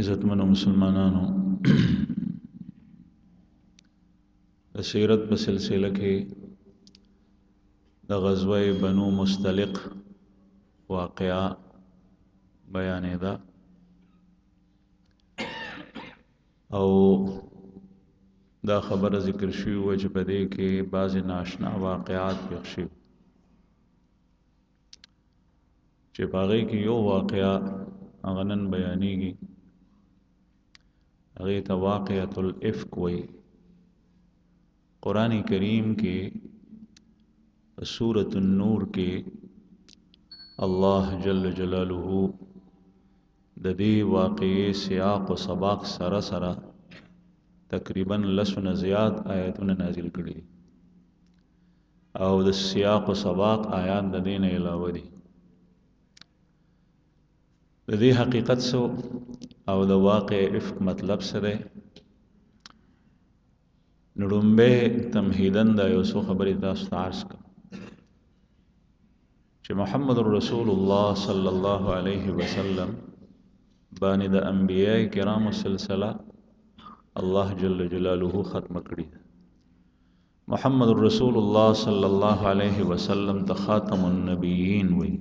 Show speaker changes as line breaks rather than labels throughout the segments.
عزتمنو مسلمانانو د سیرت په سلسله کې د غزوه بنو مستلق واقعا بیانې ده او دا خبره ذکر شوی و چې په دې کې بعضې ناشنا واقعات پېښ شوي چې په هغې کې یو واقعه هغه نن بیانېږي هغې ته واقعة الافک وایي قرآن کریم کې سورة النور کې الله جل جلاله د دې واقعې سیاق و سباق سره سره تقریبا لسونه زیات آیاتونه نازل کړي او د سیاق و سباق آیات د دې نه علاوه دي د دې حقیقت سو او د واقع افک مطلب سره نړومبه تمهیدن دا یو څو خبرې تاسو ته عرض کړم چې محمد رسول الله صلی الله علیه وسلم باندې د انبیاء کرامو سلسله الله جل جلاله ختم کړی محمد رسول الله صلی الله علیه وسلم ته خاتم النبیین وی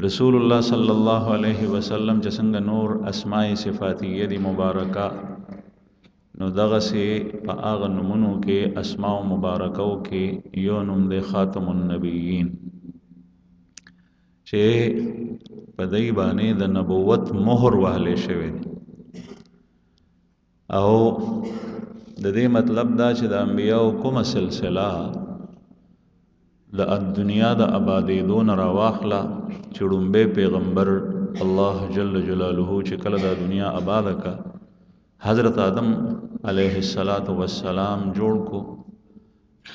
رسول الله صلی الله علیه وسلم چې څنګه نور اسماء صفاتیه دی مبارکه نو دغه سي په هغه نومونو کې اسماء مبارکو کې یو نوم دی خاتم النبیین چې په دې باندې د نبوت مهر وهلې شوی او د دې مطلب دا چې د انبیاء کومه سلسله د دنیا د آبادېدو نه راواخله چې ړومبی پیغمبر الله جل جلاله چې کله د دنیا آباده کا حضرت آدم علیه السلام جوړ کو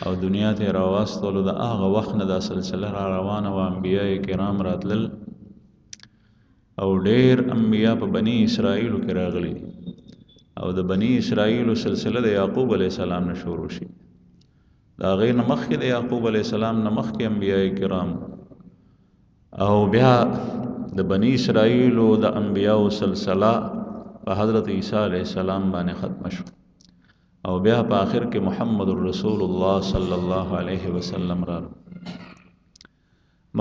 او دنیا ته راواستلو د هغه وخت نه دا سلسله را روانه و انبیاء کرام راتلل او ډېر انبیاء په بنی اسرائیلو کې راغلي او د بنی اسرائیلو سلسله د یعقوب علیه السلام نه شروع شي دا غي نه مخکې د یعقوب علیه السلام نه مخکې انبیاء کرام او بیا د بنی اسرائیلو د انبیاء سلسله په حضرت عیسی علیه السلام باندې ختم شو او بیا په آخر کې محمد رسول الله صلی الله علیه وسلم را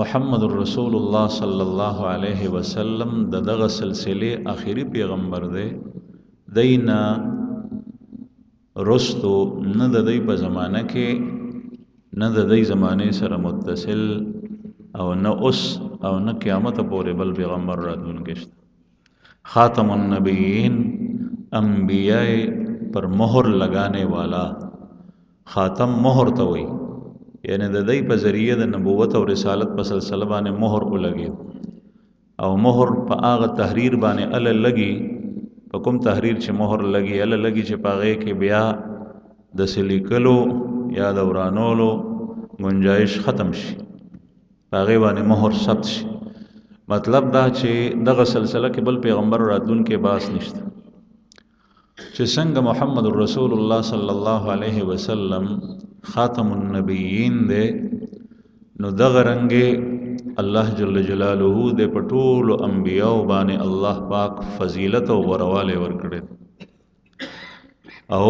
محمد رسول الله صلی الله علیه وسلم دغه سلسله آخري پیغمبر دی دینا رستو نه د دې په زمانه کې نه د دې زمانه سره متصل او نه اوس او نه قیامت پورې بل پیغمبر راتلونکی شته خاتم النبیین انبیاء پر مہر لگانے والا خاتم مہر ته وایي یعنی د دې په ذریعه د نبوت او رسالت په سلسله باندې مہر ولګي او مہر په هغه تحریر باندې ال لګي په کوم تحریر چې مہر لګي ال لګي چې پاغه کې بیا د سلیکلو یا د ورانولو گنجائش ختم شي پاغه باندې مہر ثبت شي مطلب دا چې دغه سلسله کې بل پیغمبر راتلون کې باس نشته چې څنګه محمد رسول الله صلی الله علیه وسلم خاتم النبیین دی نو دغه رنګه الله جل جلاله د پټول انبیاء باندې الله پاک فضیلت او ورواله ورکړي او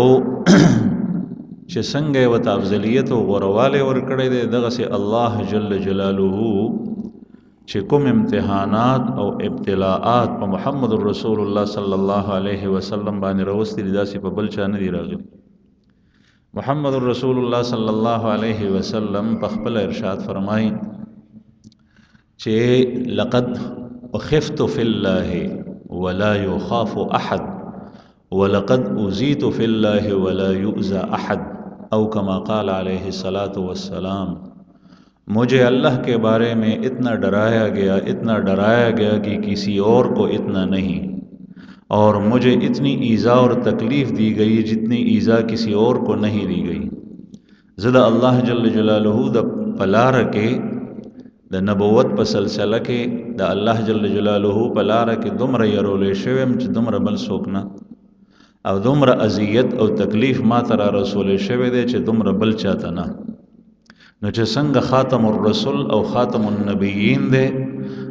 چې څنګه وت افضلیت او ورواله ورکړي دغه سي الله جل جلاله چې کوم امتحانات او ابتلاءات په محمد رسول الله صلی الله علیه وسلم باندې راوستي داسې په بل چا نه دی راغلي محمد رسول الله صلی الله علیه وسلم په خپل ارشاد فرمایي چې لقد خفت فی الله ولا يخاف احد ولقد اوذیت فی الله ولا يؤذى احد او كما قال علیه الصلاة والسلام مجھے اللہ کے بارے میں اتنا ڈرایا گیا کہ کسی اور کو اتنا نہیں اور مجھے اتنی ایذا اور تکلیف دی گئی جتنی ایذا کسی اور کو نہیں دی گئی زدہ اللہ جل جلالہ دا پلار کے دا نبوت په سلسله کې دا الله جل جلاله پلار کې دومره يرولې شوم چې دومره بل څوک نه او دومره اذیت او تکلیف ما تر رسول شوی دی چې دومره بل چاته نه نو چې څنګه خاتم الرسل او خاتم النبیین دی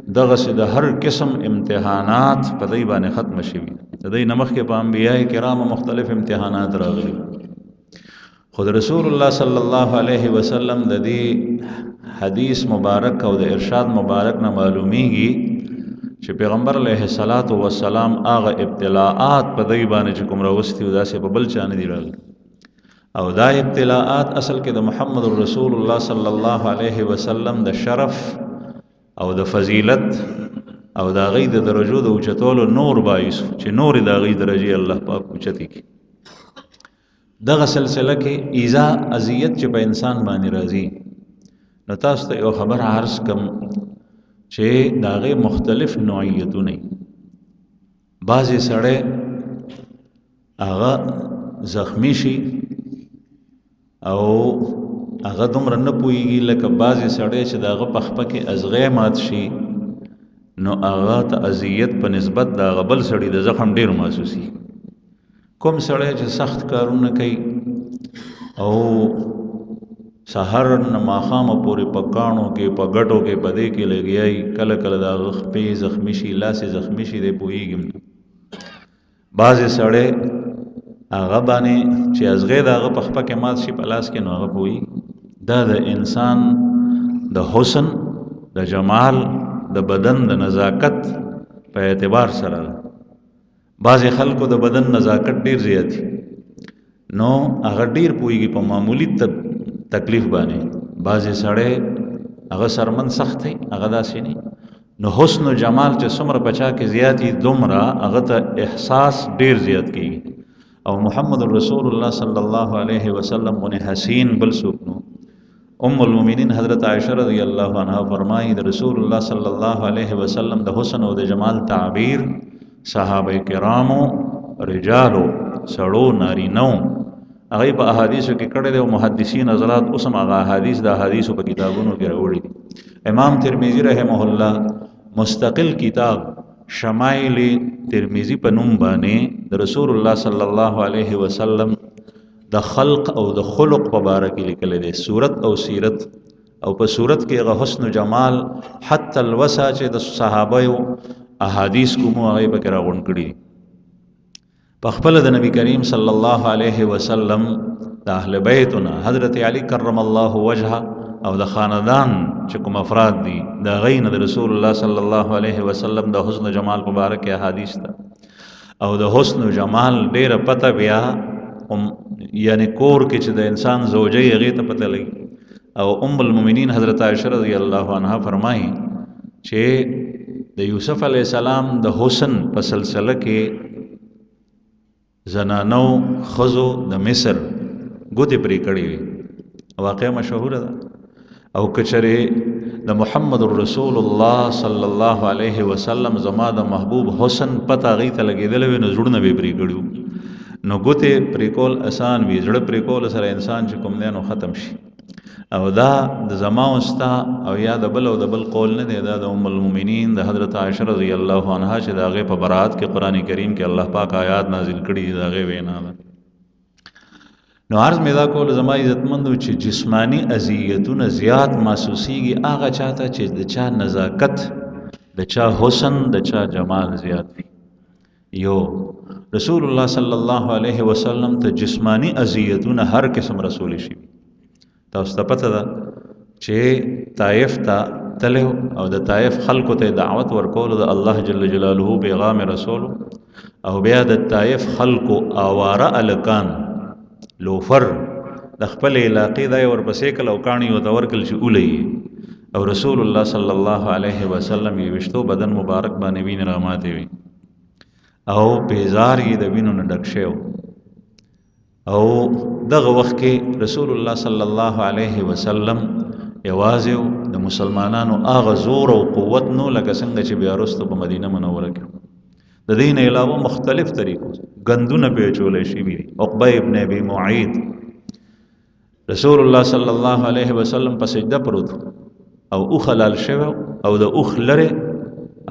دغسې د هر قسم امتحانات په دوی باندې ختم شوي د دوی نه مخکې په انبیاء کرامو مختلف امتحانات راغلي خو د رسول الله صلی الله علیه وسلم د دې حدیث مبارک او د ارشاد مبارک نه معلومیږي چې پیغمبر علیه الصلاۃ والسلام هغه ابتلاءات په دوی باندې چې کوم راوستي او داسې په بل چا نه دي راغلي او دا ابتلاءات اصل کې د محمد رسول الله صلی الله علیه وسلم د شرف او د فضیلت او د هغې د درجو د اوچتولو نور باعث چې نور د هغې درجې الله پاک اوچتې کړي دغه سلسله کې ایذا اذیت چې په انسان باندې راځي نو تاسو ته یو خبر عرض کم چې د هغې مختلف نوعیتونه بعضې سړی هغه زخمی شي او هغه دومره نه پوهېږي لکه بعضې سړی چې د هغه په خپه کې ازغی مات شي نو هغه ته اذیت په نسبت د هغه بل سړي د زخم ډېر محسوسي کوم سړی چې سخت کارونه کوي او سحر نه ماښامه پورې په کاڼو کې په ګټو کې په دې کې لګیایي کله کله د هغه خپې زخمي شي لاسې زخمي شي دی پوهېږي بعضې سړی هغه باندې چې ازغی د هغه په خپه کې مات شي په لاس کې نو هغه پوهېږي دا د انسان د حسن د جمال د بدن د نزاکت په اعتبار سره ده بعضې خلکو د بدن نزاکت ډېر زیات نو هغه ډېر پوهېږي په معمولي تکلیف باندې بعضې سړی هغه سرمن سخت دی هغه داسې نه نو حسن و جمال چې څومره په چا کې زیات وي دومره هغه ته احساس ډېر زیات کېږي او محمد رسول الله صلی الله علیه وسلم غنی حسین بل څوک نو ام المؤمنین حضرت عائشہ رضی الله عنها فرمایي د رسول الله صلی الله علیه وسلم د حسن او د جمال تعبیر صحابه کرامو رجالو سړو نارینو هغه په احادیثو کې کړه د محدثین حضرات اوس هم هغه احادیث د احادیثو په کتابونو کې راوړي امام ترمذی رحمه الله مستقل کتاب شمائل ترمذی په نوم باندې د رسول الله صلی الله علیه وسلم د خلق او د خلق په باره کې لیکل دي صورت او سیرت او په صورت کې هغه حسن و جمال حتی الوسع چې د صحابه احادیث کوم هغه به راغون کړي په خپل د نبی کریم صلی الله علیه وسلم د اهل بیتنا حضرت علی کرم الله وجهه او د خاندان چې کوم افراد دي د غین د رسول الله صلی الله علیه وسلم د حسن و جمال مبارک احادیث ده او د حسن و جمال ډیره پته بیا یعنی کور کې چې د انسان زوجي هغه ته پته لګي او ام المؤمنین حضرت عائشہ رضی الله عنها فرمایي چې د یوسف علی السلام د حسن په سلسله کې زنانو خزو د مصر ګوتې پرې کړې وي واقعه مشهوره ده او کچره د محمد رسول الله صلی الله علیه وسلم زما د محبوب حسن پته غي ته لګیدل وي نو زړونه به پرې کړو نو ګوتې پرې کول آسان وي زړه پرې کول سره انسان چې کوم دی نو ختم شي او دا د زما وستا او یا د بل او د بل قول نه دی دا د ام المؤمنین د حضرت عائشہ رضی الله عنها چې د هغې په برات کې قرآن کریم کې الله پاک آیات نازل کړي دي د هغې وینا ده نو عرض مې دا کول زما عزتمندو چې جسمانی اذیتونه زیات محسوسیږي هغه چاته چې د چا نزاکت د چا حسن د چا جمال زیات وي یو رسول الله صلی الله علیه وسلم ته جسمانی اذیتونه هر قسم رسول شي تاسو ته پته ده چې طائف ته تلو او د طائف خلکو ته دعوت ورکول د الله جل جلاله پیغام رسول او بیا د طائف خلکو اواره الکان لوفر د خپل علاقې دا ورپسې کله او کاڼي او تورکل چې اولي او رسول الله صلی الله علیه وسلم یې وشتو بدن مبارک باندې وین راماته وي او بیزار یې د وینو نه ډک شو او دغه وخت کې رسول الله صلی الله علیه وسلم یوازې د مسلمانانو هغه زور او قوت نو لکه څنګه چې بیا وروسته په مدینه منوره کې د دین علاوه مختلف طریقو غندونه به چولې شي وي عقبه ابن ابي معيط رسول الله صلی الله علیه وسلم په سجده پروت او خلال شوه او د اوخ لره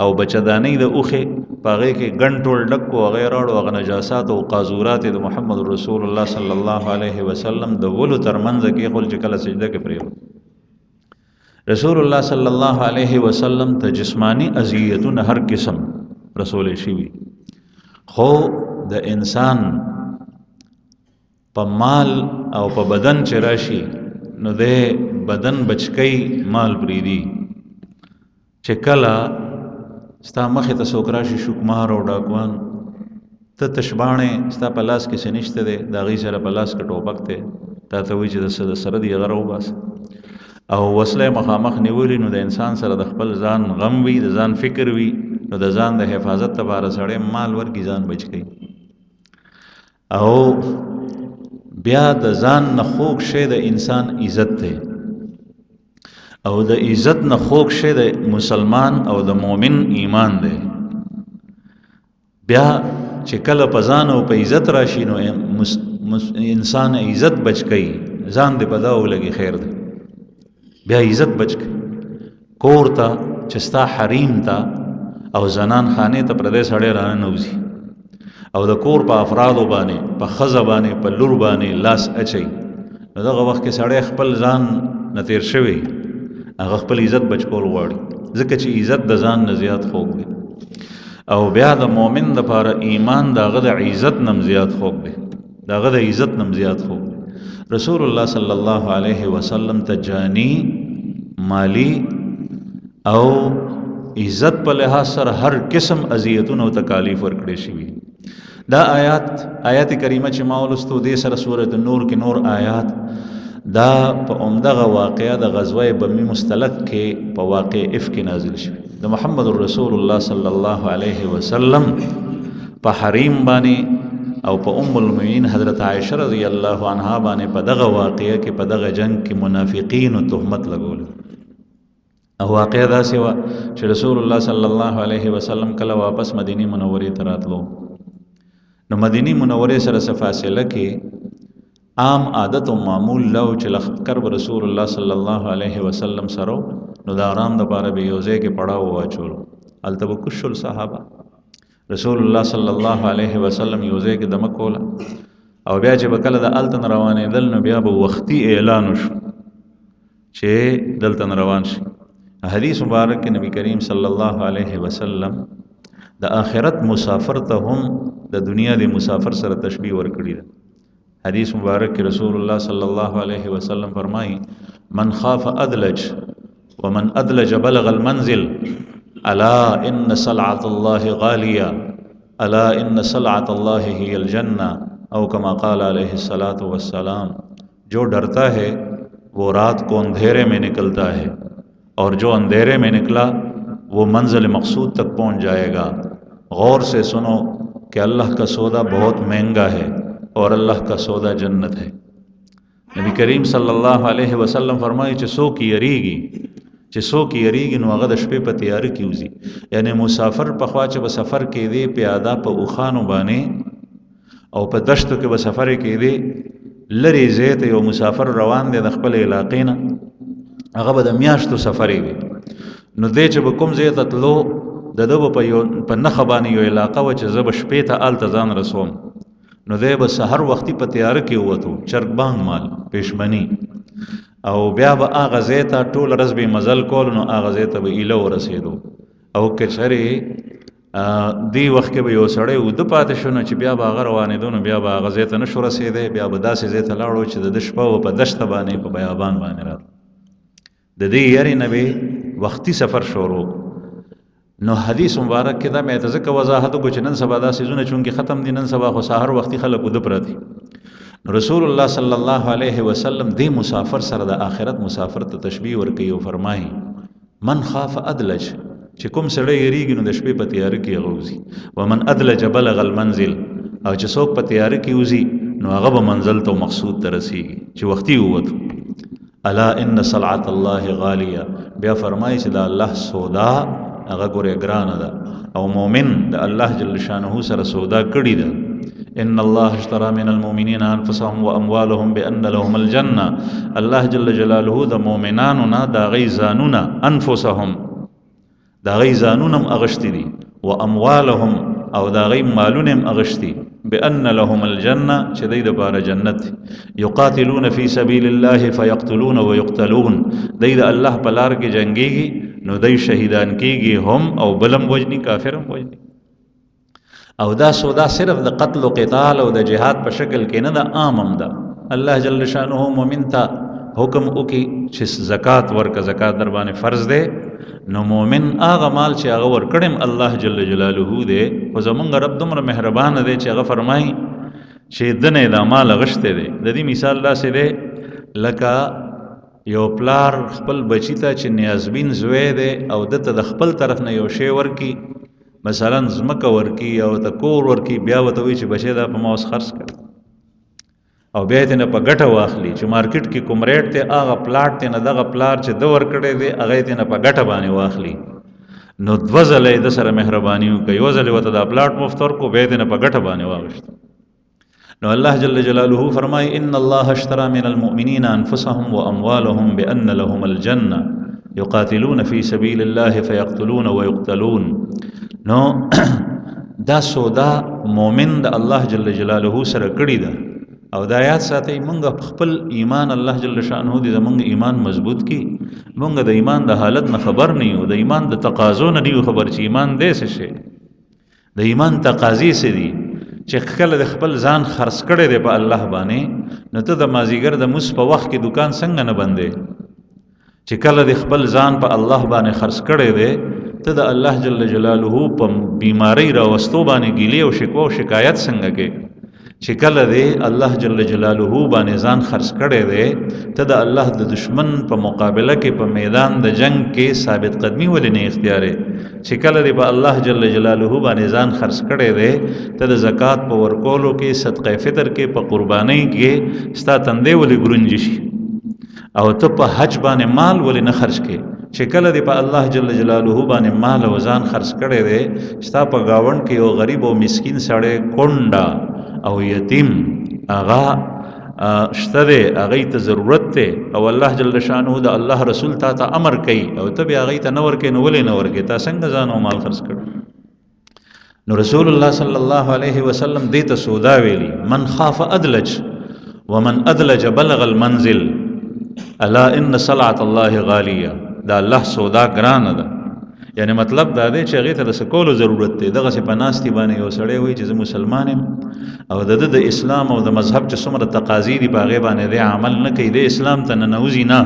او بچدانی د اوخه پاغه کې ګنټول ډکو غیر او غ نجاسات او قاذورات د محمد رسول الله صلی الله علیه وسلم د ولو ترمنځ کې خپل کله سجده کې پریو رسول الله صلی الله علیه وسلم ته جسمانی اذیتونه هر قسم رسول شي، خو د انسان په مال او په بدن چې راشي نو د بدن بچکی مال بریدي. چې کله ستا مخې ته څوک راشي شوکمار او ډاکوان، ته تشباڼې ستا په لاس کې څه نشته دی، د هغوی سره په لاس کې ټوپک دی، تا ته وایي چې د څه د سره دی هغه راوباسه، او وسله مخامخ نیولي، نو د انسان سره د خپل ځان غم وي، د ځان فکر وي، نو د ځان د حفاظت لپاره سړی مال ورکړي، ځان بچ کوي. او بیا د ځان نه خوږ شی د انسان عزت دی، او د عزت نه خوږ شی د مسلمان او د مؤمن ایمان دی. بیا چې کله په ځان او په عزت راشي نو انسان عزت بچ کوي، ځان دې په دا ولګي خیر دی، بیا عزت بچ کوي. کور ته چې ستا حریم ته او زنان خانې ته پردی سړی راننوځي او د کور په افرادو باندې، په ښځه باندې، په لور باندې لاس اچوي، نو دغه وخت کې سړی خپل ځان نه تېر شوی، هغه خپل عزت بچ کول غواړي، ځکه چې عزت د ځان نه زیات خوږ دی. او بیا د مؤمن دپاره ایمان د هغه د عزت نم زیات خوږ دی، د هغه د عزت نم زیات خوږ دی. رسول الله صلی الله علیه وسلم ته جانی، مالی او عزت په لحاظ سره هر قسم اذیتونه او تکالیف ورکړي شوي. دا آیات کریمه چې ما ولستو دې سره سورۃ النور کې نور آیات، دا په عمدغه واقعه د غزوه بمی مستلق کې په واقع افک نازل شوی. د محمد رسول الله صلی الله علیه وسلم په حریم باندې او په ام المؤمنین حضرت عائشه رضی الله عنها باندې په دغه واقعه کې په دغه جنگ کې منافقین او تهمت لګول. او واقعه داسې وه چې رسول الله صلی الله علیه وسلم کله واپس مدینه منورې ته راتلو، نو مدینه منورې سره څه فاصله کې عام عادت او معمول لو چې لخر رسول الله صلی الله علیه وسلم سره نو د آرام دپاره به یو ځای کې پړاو واچولو، هلته به کوز شول صحابه. رسول الله صلی الله علیه وسلم یو ځای کې دمه کوله، او بیا چې به کله د هلته نه روانېدل نو بیا به وختي اعلان وشو چې دلته نه روان شي. حدیث مبارک کې نبی کریم صلی الله علیه وسلم د آخرت مسافر ته هم د دنیا د مسافر سره تشبیه ورکړي ده. حدیث مبارک کې رسول الله صلی الله علیه وسلم فرمایي من خاف ادلج ومن ادلج بلغ المنزل الا ان سلعة الله غالية الا ان سلعة الله هي الجنة او كما قال علیہ الصلاۃ والسلام. جو ڈرتا ہے وہ رات کو اندھیرے میں نکلتا ہے اور جو اندھیرے میں نکلا وہ منزل مقصود تک پہنچ جائے گا. غور سے سنو کہ اللہ کا سودا بہت مہنگا ہے اور اللہ کا سودا جنت ہے. نبی کریم صلی الله علیه وسلم فرمایي چې څوک یریږي نو هغه د شپې په تیاره کې وځي. یعنی مسافر په خوا چې به سفر کې دی پیاده په اوښانو باندې او په دشتو کې به سفر کې دی، لرې ځای ته یو مسافر روان دی د خپل علاقې نه، هغه به د میاشتو سفر وي، نو دی چې به کوم ځای ته تلو د ده به په نښه باندې یو علاقه وه چې زه به شپې ته هلته ځان رسوم، نو دی به سحر وختي په تیاره کې ووتو، چرګ بانګ مال پیشمني، او بیا به هغه ځای ته ټوله ورځ به یې مزل کول، نو هغه ځای ته به ایله ورسېدو. او که چېرې دې وخت کې به یو سړی اوده پاتې شو نو چې بیا به هغه روانېدو نو بیا به هغه ځای ته نه شو رسېدی، بیا به داسې ځای ته لاړو چې د ده شپه به په دشته باندې په بیابان باندې راتله. د دې یارې نه به وختي سفر شروع. نو حدیث مبارک کې دا مې ته ځکه وضاحت وکړو چې نن سبا دا سیزونه چونکې ختم دي، نن سبا خو سحر وختي خلک اوده پراته. نو رسول الله صلی الله علیه وسلم دې مسافر سره د آخرت مسافر ته تشبیه ورکوي او فرمایي من خاف ادلج، چې کوم سړی یریږي نو د شپې په تیاره کې هغه وځي، ومن ادلج بلغ المنزل، او چې څوک په تیاره کې وځي نو هغه به منزل ته مقصود ته رسیږي چې وختي ووتو. الا ان سلعة الله غالیه، بیا فرمایي چې د الله سودا هغه ګورې ګرانه ده، او مؤمن د الله جل شانه سره سودا کړې ده. ان الله اشترى من المؤمنین انفسهم واموالهم بان لهم الجنه، الله جل جلاله د مؤمنانو نه د هغوی ځانونه انفسهم د هغوی ځانونه هم اغشتي دي، و اموالهم او د هغوی مالونه هم اغشتي، بأن لهم الجنة چې دوی دپاره جنت یقاتلون فی سبیل الله فیقتلون ویقتلون دوی د الله په لار کې جنګیږي نو دوی شهیدان کیږي هم او بلم وجني کافر هم وجني او دا سودا صرف د قتل او قتال او د جهاد په شکل کې نه ده عام هم ده الله جل شانه مؤمن ته حکم وکي چې زکات ورکه زکات در باندې فرض ده نو مومن هغه مال چې هغه ورکړم الله جل جلاله دی او زمونږ رب دومره مهربان دی چې هغه فرمایي چې دنه دا مال غشته دی د دې مثال داسې دی لکه یو پلار خپل بچی ته چې نیازبین زوی دی او دته د خپل طرف نه یو شی ورکی مثلا زمکه ورکی او د کور ورکی بیا وته وی چې بچی دا په موس خرڅ کړ او بیا ته نه په ګټه واخلي چې مارکیټ کې کوم ریټ ته هغه پلاټ ته نه دغه پلار چې د ور کړی دی هغه ته نه په ګټه باندې واخلي نو دوزلې د سره مهرباني کوي یو ځل وته دا پلاټ مفتر کو بیا ته نه په ګټه باندې واغشت نو الله جل جلاله فرمای ان الله اشترى من المؤمنين انفسهم واموالهم بان لهم الجنه يقاتلون في سبيل الله فيقتلون ويقتلون نو دا سودا مؤمن د الله جل جلاله سره کړی ده او دا آیات ساتي مونږ خپل ایمان الله جل شانه دې زمونږ ایمان مضبوط کی مونږ د ایمان د حالت نه خبر نه یو د ایمان د تقاضو نه دی خبر چې ایمان دې څه شي د ایمان تقاضي څه دي چې کله د خپل ځان خرڅ کړي دی په الله باندې نو ته د مازیګر د مس په وخت کې دکان څنګه نه بندې چې کله د خپل ځان په الله باندې خرڅ کړي دی ته د الله جل جلاله په بیماری راوستو باندې ګیلې او شکوه او شکایت څنګه کې چې کله دی الله جل جلاله باندې ځان خرڅ کړی دی ته د الله د دشمن په مقابله کې په میدان د جنگ کې ثابت قدمی ولې نه اختیارې چې کله دی په الله جل جلاله باندې ځان خرڅ کړی دی ته د زکات په ورکولو کې صدقه فطر کې په قربانۍ کې ستا تندې ولې ګرنج شي او ته په حج باندې مال ولې نه خرڅ کې چې کله دی په الله جل جلاله باندې مال او ځان خرڅ کړی دی ستا په گاوند کې یو غریب او مسکین سړی کونډه او یتیم اغا شته دی هغه ته ضرورت ته او الله جل شانه د الله رسول ته امر کوي او ته بیا هغه ته نور کې نو ولې نور کې تا څنګه ځان او مال خرڅ کړ نو رسول الله صلی الله علیه وسلم دې ته سودا ویلی من خاف ادلج ومن ادلج بلغ المنزل الا ان صلعه الله غالیه دا الله سودا ګران ده یعنی مطلب دا دی چې هغه ته د سکولو ضرورت دی دغه څه پناستي باندې یو سړی وي چې زه مسلمان یم او د اسلام او د مذهب چې څومره تقاضي دي په هغې باندې دی عمل نه کوي د اسلام ته ننوځي نه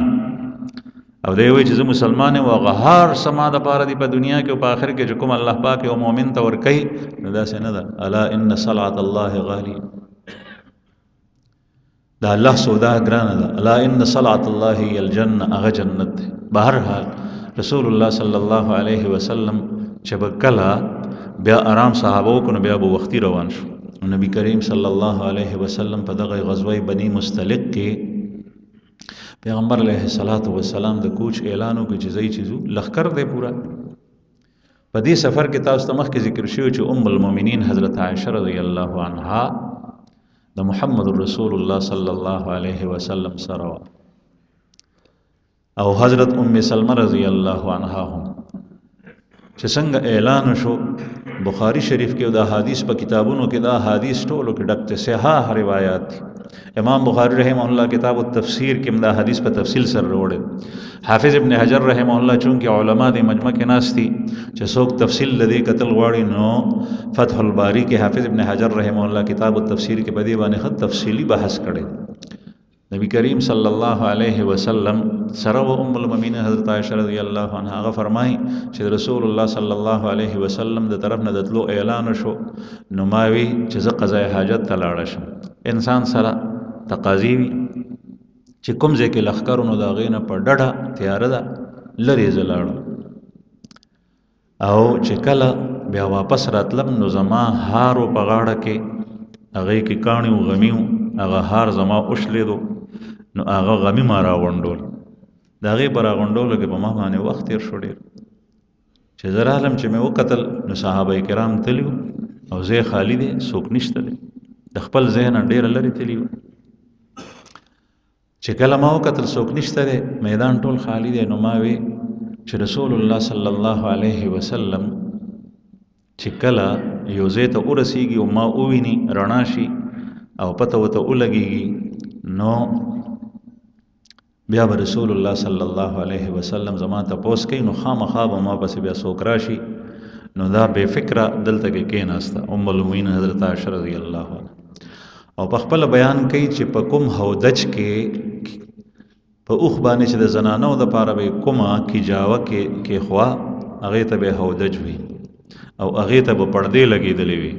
او دی وایي چې زه مسلمان یم او هغه هر څه ما دپاره دي په دنیا کې او په آخر کې چې کوم الله پاک یو مؤمن ته ورکوي نو داسې نه ده الا ان صلعة الله غالي دا الله سودا ګرانه ده الا ان صلعة الله هي الجنه هغه جنت دی بهرحال رسول الله صلی الله علیه وسلم چې بکله بیا آرام صحابه وکړو بیا به وختي روان شو نبی کریم صلی الله علیه وسلم په دغه غزوه بنی مستلق کې پیغمبر علیه الصلاۃ والسلام د کوچ اعلان وکړ چې زئی چیزو لخر دی پورا په دې سفر کې تاسو ته مخکې ذکر شوی چې ام المؤمنین حضرت عائشه رضی الله عنها د محمد رسول الله صلی الله علیه وسلم سره او حضرت ام سلمہ رضی الله عنها هم چې څنګه اعلان شو بخاری شریف کې دا حدیث په کتابونو کې دا حدیث ټولو کې ډکته صحاح روایت دي امام بخاری رحمه الله کتاب التفسیر کې دا حدیث په تفصیل سره وروړي حافظ ابن حجر رحمه الله چونکه علما د مجمع کې ناشتي چې څوک تفصیل لدی قتل غواړي نو فتح الباری کې حافظ ابن حجر رحمه الله کتاب التفسیر کې په دې باندې خط تفصیلی بحث کړي نبی کریم صلی الله علیه وسلم سره و ام المؤمنین حضرت عائشہ رضی الله عنها هغه فرمای چې رسول الله صلی الله علیه وسلم د طرف نه د تلو اعلان شو نو ماوی چې ز قضای حاجت ته لاړ شم انسان سره تقاضی وي چې کوم ځای کې لخرونو دا غینه په ډډه تیار ده لری زلاړ او چې کله بیا واپس راتلم نو زما هارو په غاړه کې هغه کې کانی او غمیو هغه هار زما اوښلیدو نو هغه غمی ما راغونډول د هغې په راغونډولو کې په ما باندې وخت تېر شو ډېر چې زه رالم چې مې وکتل نو صحابه کرام تلي او ځای خالي دی څوک نشته دی د خپل ځای نه ډېره لرې تلي چې کله ما وکتل څوک نشته دی میدان ټول خالي دی نو ما وی چې رسول الله صلی الله علیه وسلم چې کله یو ځای ته ورسیږي او ما وویني رڼا شي او پته ورته ولګېږي، نو بیا به رسول الله صلی الله علیه وسلم زما تپوس کوي، نو خامخا به ما پسې بیا څوک راشي، نو دا بې فکره دلته کې کېناسته ام المؤمنین حضرت عائشہ رضی الله عنها، او په خپل بیان کوي چې په کوم هودج کې په اوخ باندې چې د زنانو د پاره به کومه کیجاوه کې خوا هغې ته به هودج وي او هغې ته به پردې لګېدلې وي،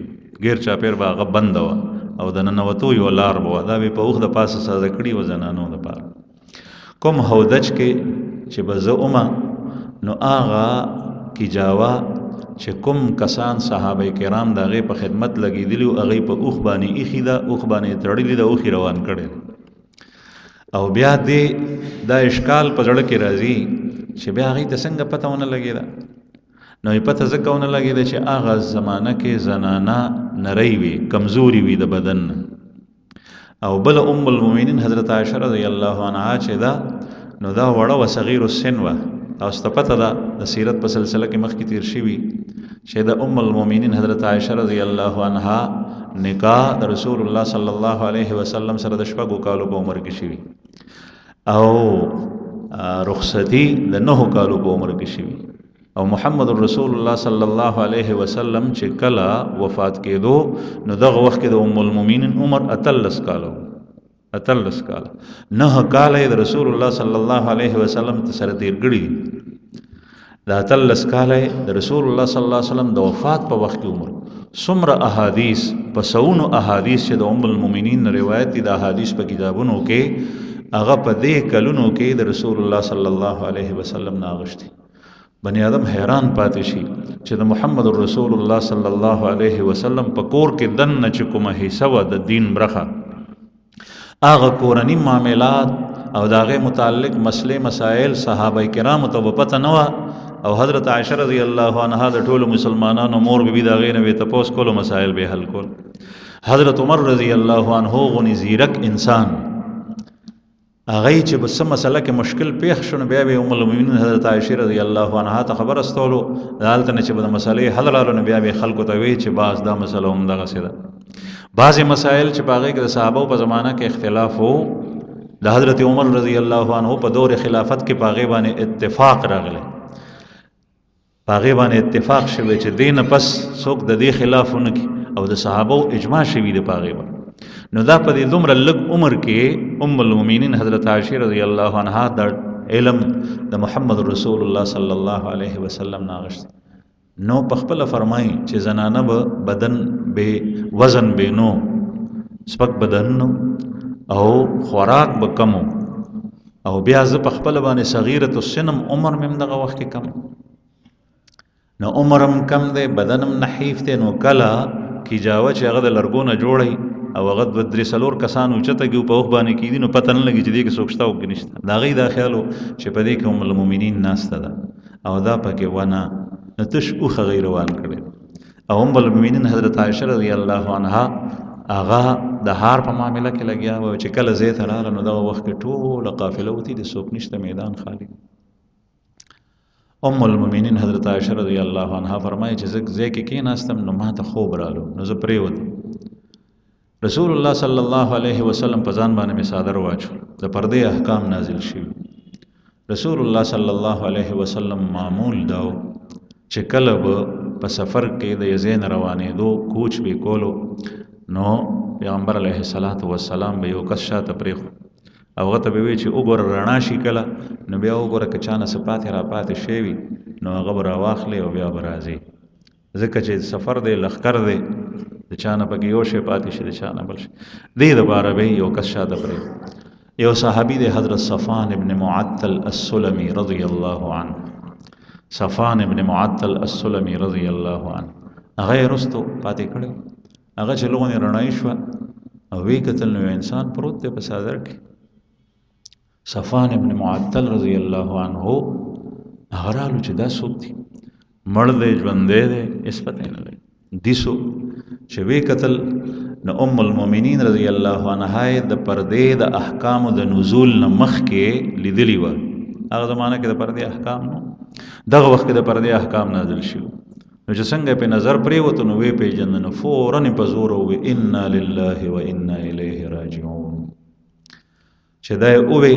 غیر چاپېر به هغه بنده وه او د ننوتو یوه لار به وه، دا به په اوښ د پاسه ساده کړي وه زنانو دپاره. کوم هودج کې چې به زه اومه، نو هغه کیجاوه چې کوم کسان صحابه کرام د هغې په خدمت لګېدلي وو، هغې په اوښ باندې ایښي ده، اوښ باندې تړلي ده، اوښ روان کړی ده. او بیا دې دا اشکال په زړه کې راځي چې بیا هغې ته څنګه پته ونه لګېده، نو یې پته ځکه ونه لګېده چې هغه زمانه کې زنانه نری وي، کمزوري وي د بدن نه. او بل ام المؤمنین حضرت عائشہ رضی الله عنها چې دا نو دا وړه و صغیر السن وه، او سته پته ده د سیرت په سلسله کې مخکې تیر شوي چې د ام المؤمنین حضرت عائشہ رضی الله عنها نکاح د رسول الله صلی الله علیه وسلم سره د شپږو کالو په عمر کې شوي، او رخصتی د 9 کالو په عمر کې شوي، او محمد رسول الله صلی الله علیه وسلم چې کله وفات کېدو، نو دغه وخت کې د ام المؤمنین عمر 13 کاله 9 کاله د رسول الله صلی الله علیه وسلم سره تیر کړي. د 13 کاله د رسول الله صلی الله علیه وسلم د وفات په وخت کې عمر څومره احادیث په سونو احادیث چې د ام المؤمنین روایت دي، د احادیث په کتابونو کې هغه په دې کلونو کې د رسول الله صلی الله علیه وسلم ناغشتي. بنی آدم حیران پاتې شي چې د محمد رسول الله صلی الله علیه وسلم په کور کې دننه چې کومه حصه وه د دین برخه، هغه کورني معاملات او د هغې متعلق مسلې مسائل صحابه کرامو ته به پته نه وه، او حضرت عائشہ رضی الله عنها د ټولو مسلمانانو مور به وي، د هغې نه به یې تپوس کولو، مسائل به یې حل کول. حضرت عمر رضی الله عنه غونې زیرک انسان، هغه چې په څه مسله کې مشکل پیښ شو، نو بیا به ام المؤمنین حضرت عائشہ رضی الله عنها ته خبر استولو، دالته نه چې به د مسلې حل رالو، نو بیا به خلکو ته وی چې بعض دا مسله همدغسې ده. بعضې مسایل چې په هغې کې د صحابو په زمانه کې اختلاف و، د حضرت عمر رضی الله عنه په دور خلافت کې په هغې باندې اتفاق راغلی، په هغې باندې اتفاق شوی چې دې نه پس څوک د دې خلاف ونه کړي، او د صحابو اجماع شوي دی په هغې باندې. نو دا په دې دومره لږ عمر کې ام المؤمنین حضرت عائشہ رضی الله عنها د علم د محمد رسول الله صلی الله علیه وسلم ناغشت. نو په خپله فرمایي چې زنانه به بدن به وزن به نو سپک بدن نو، او خوراک به کمو، او بیا زه په خپله باندې صغیرة السنم، عمر مې هم دغه وخت کې کم، نو عمرم کم دی، بدنم نحیف دی، نو کله کیجاوه چې هغه د لرګو نه جوړی او هغه 2-3 کسان اوچته کېږي په اوښ باندې کېدي، نو پته نه لګي چې دې کې څوک شته او کې نشته. د هغې دا خیال و چې په دې کې ام المؤمنین ناسته ده او دا پکې ونه، نو تش اوښ هغې روان کړی. او ام المؤمنین حضرت عائشہ رضی الله عنها هغه د هار په معامله کې لګیا و چې کله ځای ته راغله، نو دغه وخت کې ټوله قافله وتي د څوک نشته، میدان خالی. ام المؤمنین حضرت عائشہ رضی الله عنها فرمایي چې زه ځای کې کېناستم، نو ما ته خوب رالو، نو زه پرېوتم. رسول الله صلی الله علیه وسلم په ځان باندې مې څادر واچول، د پردې احکام نازل شوي. رسول الله صلی الله علیه وسلم معمول دا و چې کله به په سفر کې د یو ځای نه روانېدو کوچ به کولو، نو پیغمبر علیه السلام به یو کس شاته پرېښود او هغه ته به وایي چې وګوره رڼا شي کله، نو بیا وګوره که چا نه څه پاتې را پاتې شوی وي، نو هغه به راواخلې او بیا به راځي، ځکه چې سفر دی، لښکر دی، د چا نه پکې یو شی پاتې شي، د چا نه بل شي. دې دپاره به یو کس شاته پرېښود. یو صحابي دی حضرت صفان ابن معطل السلمي رضی الله عنه، صفان ابن معطل السلمي رضی الله عنه، هغه یې رستو پاتې کړی. هغه چې لغونې رڼایي شوه او ویې کتل، نو یو انسان پروت دی په څادر کې. صفان ابن معطل رضی الله عنه هغه رالو چې دا څوک دی، مړ دی ژوندی دی، هېڅ پته یې نه لګي. دیسو چې ویې کتل، نو ام المؤمنین رضی الله عنها د پردې د احکامو د نزول نه مخکې لیدلي وه. هغه زمانه کې د پردې احکام نو، دغه وخت کې د پردې احکام نازل شوي. نو چې څنګه په نظر پریوته نو وی پیژند نو فورا په زور وی انا لله و انا الیه راجعون چې دا اووی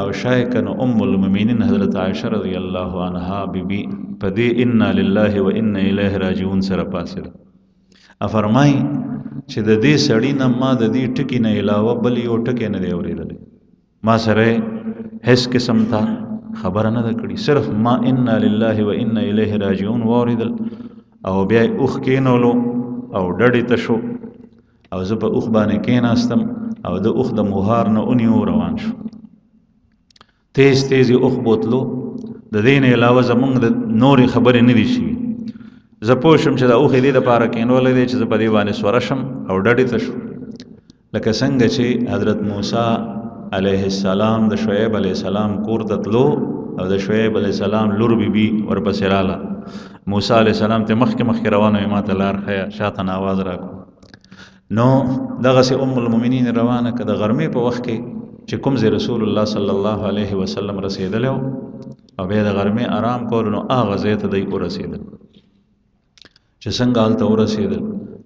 او شایک نو ام المؤمنین حضرت عائشہ رضی الله عنها بیبي په دې انا لله و انا الیه راجعون سره پاسه افرمای چې د دې سړی نه ما د دې ټکی نه علاوه بل یو ټکی نه دی اورېدل ما سره هیڅ قسم ته خبره نه ده کړې صرف ما انا لله و انا الیه راجعون واورېدل او بیا اوخ کینولو او ډډې ته شو او زه په اوخ باندې کېناستم او د اوخ د موهار نه اونیو روان شو تیز تیز اوخ بوتلو د دې نه علاوه زمونږ د نورې خبرې نه دي شوي زه پوه شم چې د اوښې دې دپاره کېنولی دی چې زه په دې باندې سوره شم او ډډې ته شو لکه څنګه چې حضرت موسی علیه السلام د شعیب علیه السلام کور ته تلو او د شعیب علیه السلام لور بیبي ورپسې راله موسی علیه السلام ته مخکې مخکې روانه وي ما ته لار ښیه شاته نه آواز راکړو نو دغسې ام المؤمنین روانه که د غرمې په وخت کې چې کوم ځای رسول الله صلی الله علیه وسلم رسېدلی او بیا د غرمې آرام کولو نو هغه ځای ته دی ورسېدل چې څنګه هلته ورسېدل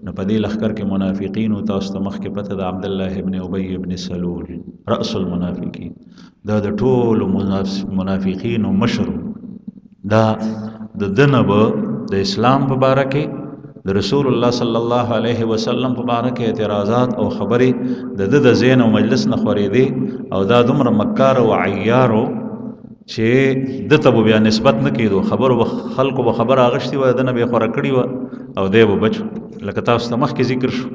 نو په دې لښکر کې منافقینو تاسو ته مخکې پته د عبدالله ابن ابی ابن سلول رأس المنافقین دا د ټولو منافقینو مشر دا د دنه به د اسلام په باره کې د رسول الله صلی الله علیه وسلم په باره کې اعتراضات او خبرې د ده د ذهن او مجلس نه خورېدې او دا دومره مکار او عیارو چې ده ته به بیا نسبت نه کېدو خبرو به خلکو به خبره اغشتې وه د نه به یې خوره کړې وه او دی به بچ لکه تاسو ته مخکې ذکر شو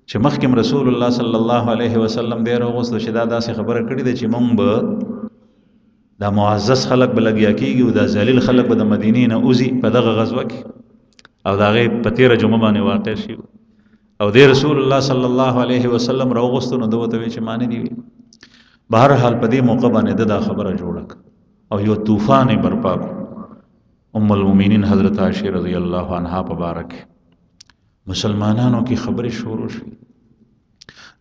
چې مخکې رسول الله صلی الله علیه وسلم دی راغوستو چې دا داسې خبره کړې ده چې مونږ به دا معزز خلک به لګیا کېږي او دا ذلیل خلک به د مدینې نه وځي په دغه غزوه کې او د هغې په تېره جمعه باندې واقع شي او دی رسول الله صلی الله علیه وسلم راوغوستو نو ده ورته ویل چې ما نه دي وي بهرحال په دې موقع باندې ده دا خبره جوړه او یو طوفان یې برپا کړو ام المؤمنین حضرت عائشہ رضی الله عنها په باره کې مسلمانانو کې خبرې شروع شوې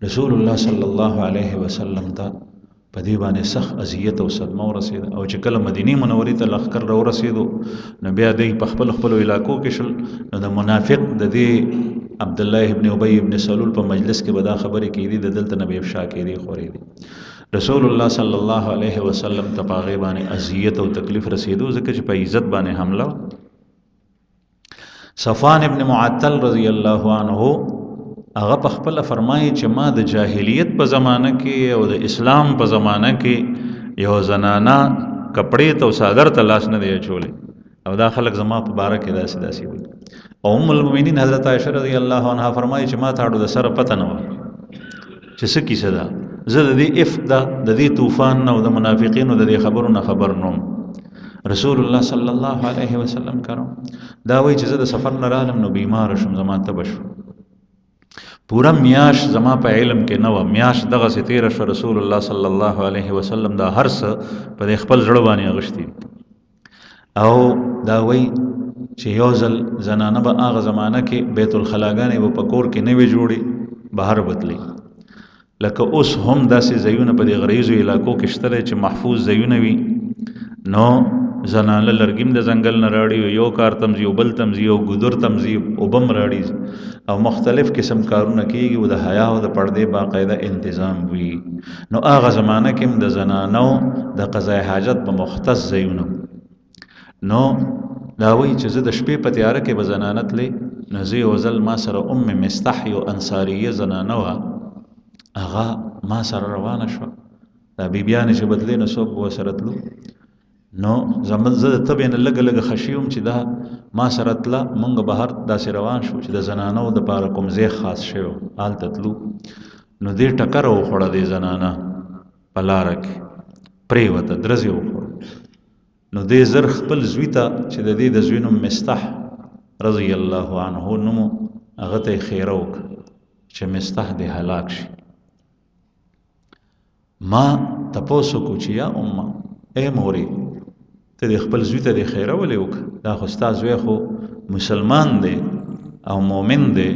رسول الله صلی الله علیه وسلم ته په دې باندې سخت اذیت او صدمه ورسېده او چې کله مدینې منورې ته لښکر راورسېدو نو بیا دوی په خپلو علاقو کې شل نو د منافق د دې عبدالله ابن ابی ابن سلول په مجلس کې به دا خبرې کېدي د دلته نه به افشا کېدي خورېدي رسول الله صلی الله علیه وسلم ته په هغې باندې اذیت او تکلیف رسېدو ځکه چې په عزت باندې حمله صفوان ابن معطل رضی الله عنه هغه په خپله فرمایي چې ما د جاهلیت په زمانه کې او د اسلام په زمانه کې یو زنانه کپړې ته او صادر ته لاس نه دی اچولی او دا خلک زما په باره کې داسې وایي او ام المؤمنین حضرت عائشہ رضی الله عنها فرمایي چې ما ته اړو د سره پته نه وه چې څه کیسه ده زه د دې افدا د دې طوفان نه او د منافقینو د دې خبرو نه خبر نوم رسول الله صلی الله علیه وسلم کرم دا وایي چې زه د سفر نه رالم نو بیمار شم زما تبه شو پورا میاش زما په علم کې نه وه میاش دغسې تېره شوه رسول الله صلی الله علیه وسلم دا هر څه په دې خپل زړه باندې اغشتي او دا وایي چې یو ځل زنانه به هغه زمانه کې بیت الخلاګانې به په کور کې نه وي جوړې بهر بتلی لکه اوس هم داسې ځایونه په دې غریزو علاقو کې شته دی چې محفوظ ځایونه وي نو زنانه لرګیم د ځنګل نه راړي یو کار تمځي او بل تمځي او ګودر تمځي او بم راړي او مختلف قسم کارونه کېږي او د حیا او د پردې باقاعده انتظام وي نو هغه زمانه کې هم د زنانو د قضای حاجت په مختص ځایونه نو دا وایي چې زه د شپې په تیاره کې به زنانه تلې نو زه یو ځل ما سره ام مستح یو انصاریه زنانه وه هغه ما سره روانه شوه دا بیبیانې چې بدلې نو څوک به ورسره تلو نو زه د تبې نه لږه لږه خوشي وم چې دا ما سره تله مونږ بهر داسې روان شو چې د زنانو دپاره کوم ځای خاص شوی هلته تلو نو دې ټکره وخوړه دې زنانه په لاره کې پرېوته درزې وخوړه نو دې زر خپل زوی ته چې د دې د زوی نوم مستح رضی الله عنه نومو هغه ته یې خیره وکړه چې مستح دې هلاک شي ما تپوس وکړو چې یا امه ای مورې ته د خپل زوی ته د خیره ولې وکړه دا خو ستا زوی خو مسلمان دی او مؤمن دی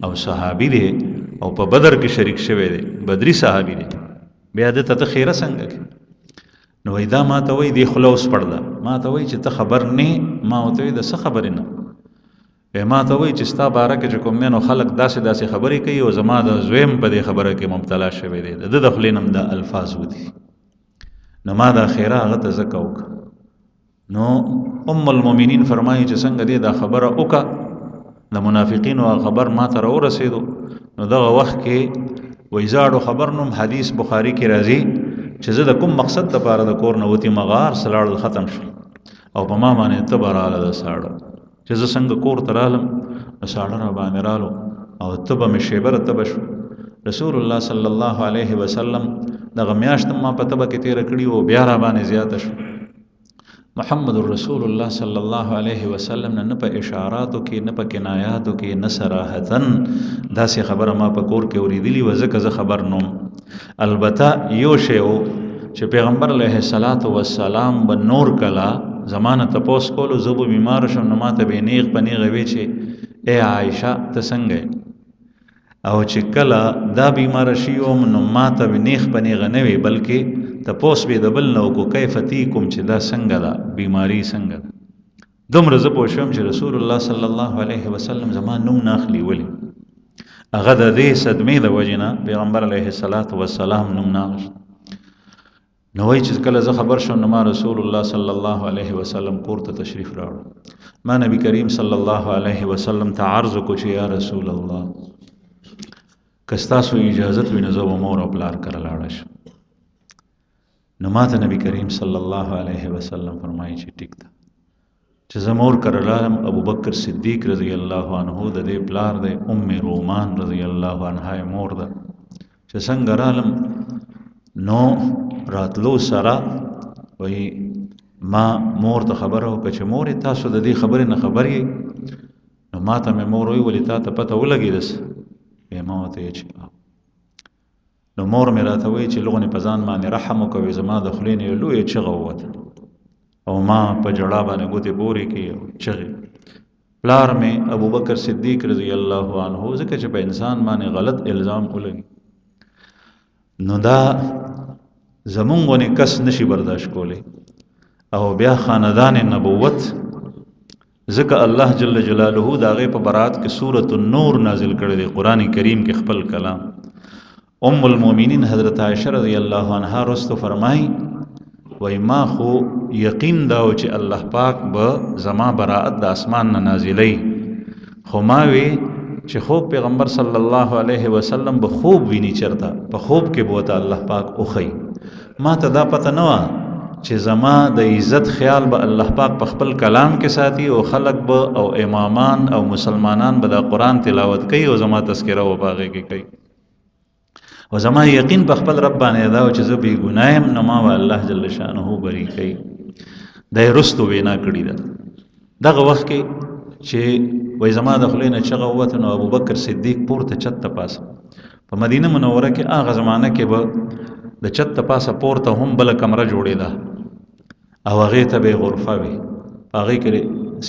او صحابي دی او په بدر کې شریک شوی دی بدري صحابي دی بیا ده ته خیره څنګه کې نو وای دا ما ته وای دی خوله اوس پړده ما ته وای چې ته خبر نه ما ورته وای د څه خبرې نه ما ته وایي چې ستا باره کې چې کوم دی نو خلک داسې داسې خبرې کوي او زما د زویم په دې خبره کې مبتلا شوی دی د ده د خولې نه هم دا الفاظ ودي نو ما دا خیره هغه ته ځکه وکړه نو ام المؤمنین فرمایي چې څنګه دی دا خبره وکړه د منافقینو خبر ما ته راورسېدو نو دغه وخت کې وایي زاړو خبر نوم حدیث بخاري کې راځي چې زه د کوم مقصد دپاره د کور نه وتې مغار سلاړل ختم شو او په ما باندې تبه راغله د ساړه چې زه څنګه کور ته رالم نو ساړه را باندې رالو او تبه مې شیبره تبه شو رسول الله صلی الله علیه وسلم دغه میاشت ما په تبه کې تېره کړي او بیا را باندې زیاته شو محمد رسول الله صلی الله علیه وسلم نه په اشاراتو کې نه په کنایاتو کې نه صراحتن داسې خبره ما په کور کې اوریدلی و ځکه زه خبر نوم البته یو شی و چې پیغمبر علیه الصلاۃ والسلام به نور کلا زمانه تپوس کولو زه به بیمار شم نو ماته به نیغ په نیغه وی چې ای عایشه ته څنګه او چې کله دا بیمار شي او نو ماته به نیغ په نیغه نه وي بلکې تپوس به د بل نو کو کیفتی کوم چې دا څنګه ده بیماری څنګه ده دومره زه پوه شوم چې رسول الله صلی الله علیه وسلم زما نوم نه اخلي ولې هغه د دې صدمې د وجې نه پیغمبر علیه الصلاۃ والسلام نوم نه اخلي نو وایي چې کله زه خبر شوم نو ما رسول الله صلی الله علیه وسلم کور ته تشریف راوړ ما نبی کریم صلی الله علیه وسلم ته عرض وکړو چې یا رسول الله که ستاسو اجازت وي نو زه به مور او پلار کره لاړه شم نو ما ته نبی کریم صلی الله علیه وسلم فرمایي چې ټیک ده چې زه مور کره لاړم ابوبکر صدیق رضی الله عنه د دې پلار دی ام رومان رضی الله عنها مور ده چې څنګه رالم نو راتلو سره وی ما مور ته خبره وکړه چې مور تاسو د دې خبرې نه خبر یې نو ما ته مې مور وی ولې تا ته پته ولګېدس ما ورته چې نو مور مې راته وایي چې لغونې په ځان باندې رحم وکوي زما د خولې نه یو لویه چغه ووته او ما په جړا باندې ګوتې پورې کړې او چغې پلار مې ابوبکر صدیق رضی الله عنه ځکه چې په انسان باندې غلط الزام ولګي نو دا زمونږ غونې کس نشي برداشت کولی او بیا خاندان نبوت ځکه الله جل جلاله د هغې په برات کې سورة النور نازل کړی دی قرآن کریم کې خپل کلام ام المؤمنین حضرت عائشہ رضی الله عنها رستو فرمای وای ما خو یقین دا چې الله پاک به زما براءت د اسمان نه نازلی خو ما وی چې خوب پیغمبر صلی الله علیه وسلم به خوب ویني چرته په خوب کې بوته الله پاک اوخی ما ته دا پته نه و چې زما د عزت خیال به الله پاک په خپل کلام کې ساتي او خلق به او امامان او مسلمانان به د قرآن تلاوت کوي او زما تذکره و باغې کې کوي او زما یقین په خپل رب باندې دا چې زه بې ګناه یم نو ما به الله جل شانه بری کوي دا یې رستو وینا کړې ده دغه وخت کې چې وای زما د خولې نه چغه ووته نو ابوبکر صدیق پورته چت ته پاسه په مدینه منوره کې هغه زمانه کې به د چت ته پاسه پورته هم بله کمره جوړېده او هغې ته به یې غرفه وي په هغې کې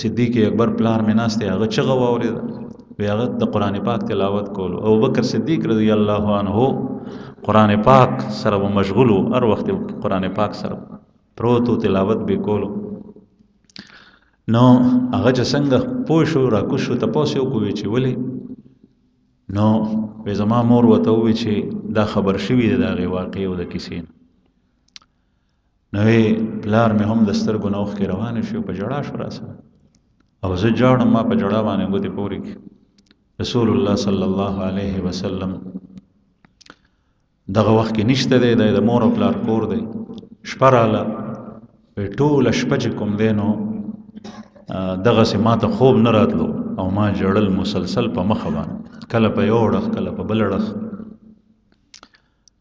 صدیق اکبر پلار مې ناست دی هغه چغه واورېده وی هغه د قرآن پاک تلاوت کولو ابوبکر صدیق رضی الله عنه قرآن پاک سره به مشغولو هر وخت قرآن پاک سره پروتو تلاوت به کولو نو هغه چې څنګه پوه شو راکوز شو تپوس یې وکړو چې ولې نو وی زما مور ورته ووی چې دا خبر شوي دی د هغې واقعې او د کیسې نه نو پلار مې هم د سترګو نه اوښکې روانې شو په ژړا شو راسره او زه جاړم ما په جړا باندې ګوتې پورې کړې رسول الله صلی الله علیه وسلم دغه وخت کې نشته دی د مور او پلار کور دی شپه راله ټوله شپه چې کوم دی نو دغسې ما ته خوب نه راتلو او ما جړل مسلسل په مخه باندې کله په یو اړخ کله په بل اړخ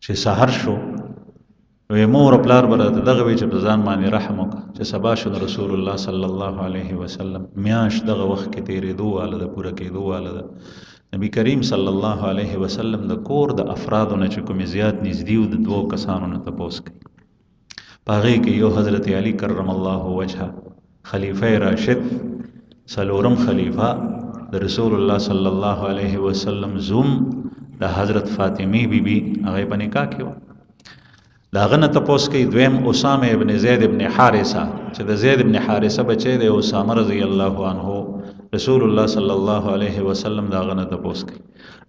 چې سحر شو وی مور او پلار به راته دغه وی چې په ځان باندې رحم وکړه چې سبا شو د رسول الله صلی الله علیه وسلم میاشت دغه وخت کې تېرېدو واله ده پوره کېدو واله ده نبی کریم صلی الله علیه وسلم د کور د افرادو نه چې کومې زیات نږدې و د دوو کسانو نه تپوس کوي په هغې کې یو حضرت علی کرم الله وجهه خلیفه راشد څلورم خلیفه د رسول الله صلی الله علیه وسلم زوم د حضرت فاطمه بیبي هغې په نکاح کې وه د هغه نه تپوس کوي دویم اسامه ابن زید ابن حارثه چې د زید ابن حارثه بچی دی اسامه رضی الله عنه رسول الله صلی الله علیه وسلم داغه نه تپوس کوي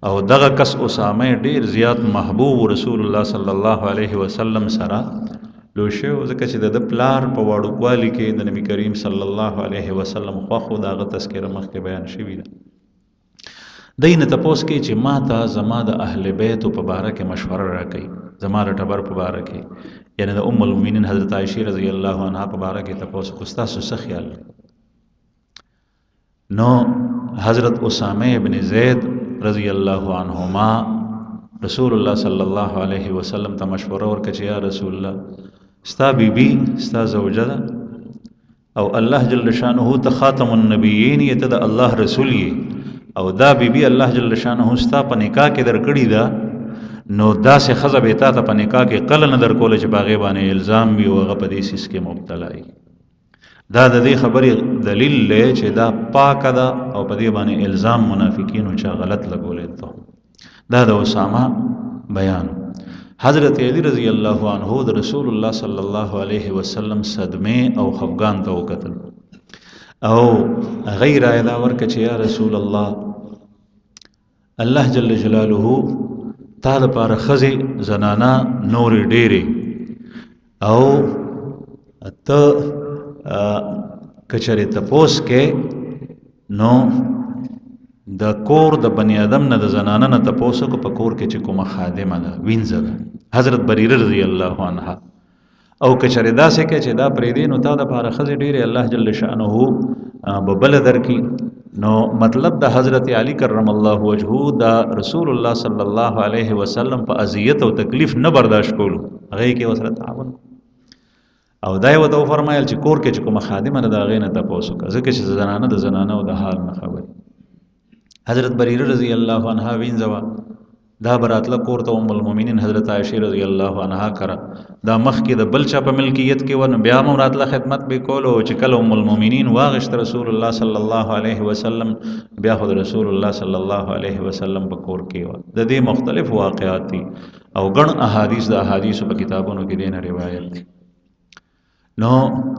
او دغه کس اسامه ډیر زیات محبوب رسول الله صلی الله علیه وسلم سره لو شو ځکه چې د پلار په واړوالي کې د نبی کریم صلی الله علیه وسلم خو داغه تذکره مخکې بیان شوی ده. دین تپوس کوي چې ما ته زما د اهل بیت په باره کې مشوره راکړي، زما د ټبر په باره کې، یعنی د ام المؤمنین حضرت عائشہ رضی الله عنها په باره کې تپوس کو تاسو څه خیال؟ نو حضرت اسامه ابن زید رضی الله عنهما رسول الله صلی الله علیه وسلم ته مشوره ورکړه چې یا رسول الله ستا بیبي ستا زوجه ده او الله جل شانه ته خاتم النبیین یې ته د الله رسول یې او دا بیبي الله جل شانه ستا په نکاح کې درکړي ده، نو داسې ښځه به تا ته په نکاح کې کله نه درکوله چې په هغې باندې الزام وي او هغه په دې سیس کې مبتلا وي. دا د دې خبرې دلیل دی چې دا پاکه ده او په دې باندې الزام منافقینو چا غلط لګولی ته. دا د اسامه بیان. حضرت علی رضی الله عنه د رسول الله صلی الله علیه وسلم صدمه او خفګان ته وکتل او غیر ایدا ورکه چې یا رسول الله الله جل جلاله تا د پاره خزي زنانا نور ډېرې او ته کچره تپوس کې نو د کور د بنی آدم نه د زنانه نه تپوسو کو په کور کې چې کومه خادمه ده وینځه ده حضرت بریره رضی الله عنها او کچره داسې کې چې دا پرې دی نو تا د پاره خزي ډېرې الله جل شانه ببل درکې. نو مطلب د حضرت علی کرم الله وجهه دا رسول الله صلی الله علیه وسلم په اذیت او تکلیف نه برداشت کولو، هغه کې وسره تعاون او دا یو ته فرمایل چې کور کې چې کومه خادمه نه دا غې نه تپوسو کا ځکه چې زنانه د زنانه او د حال نه خبري. حضرت بریره رضی الله عنها وینځوا دا براتله کور ته ام المؤمنین حضرت عائشہ رضی الله عنها کرا دا مخ کې د بل چا په ملکیت کې ون بیا هم راتله خدمت به کولو چې کله ام المؤمنین واغشت رسول الله صلی الله علیه وسلم بیا خود رسول الله صلی الله علیه وسلم په کور کې و. د دې مختلف واقعات دي او ګڼ احادیث د احادیث په کتابونو کې دینه روایت دي. نو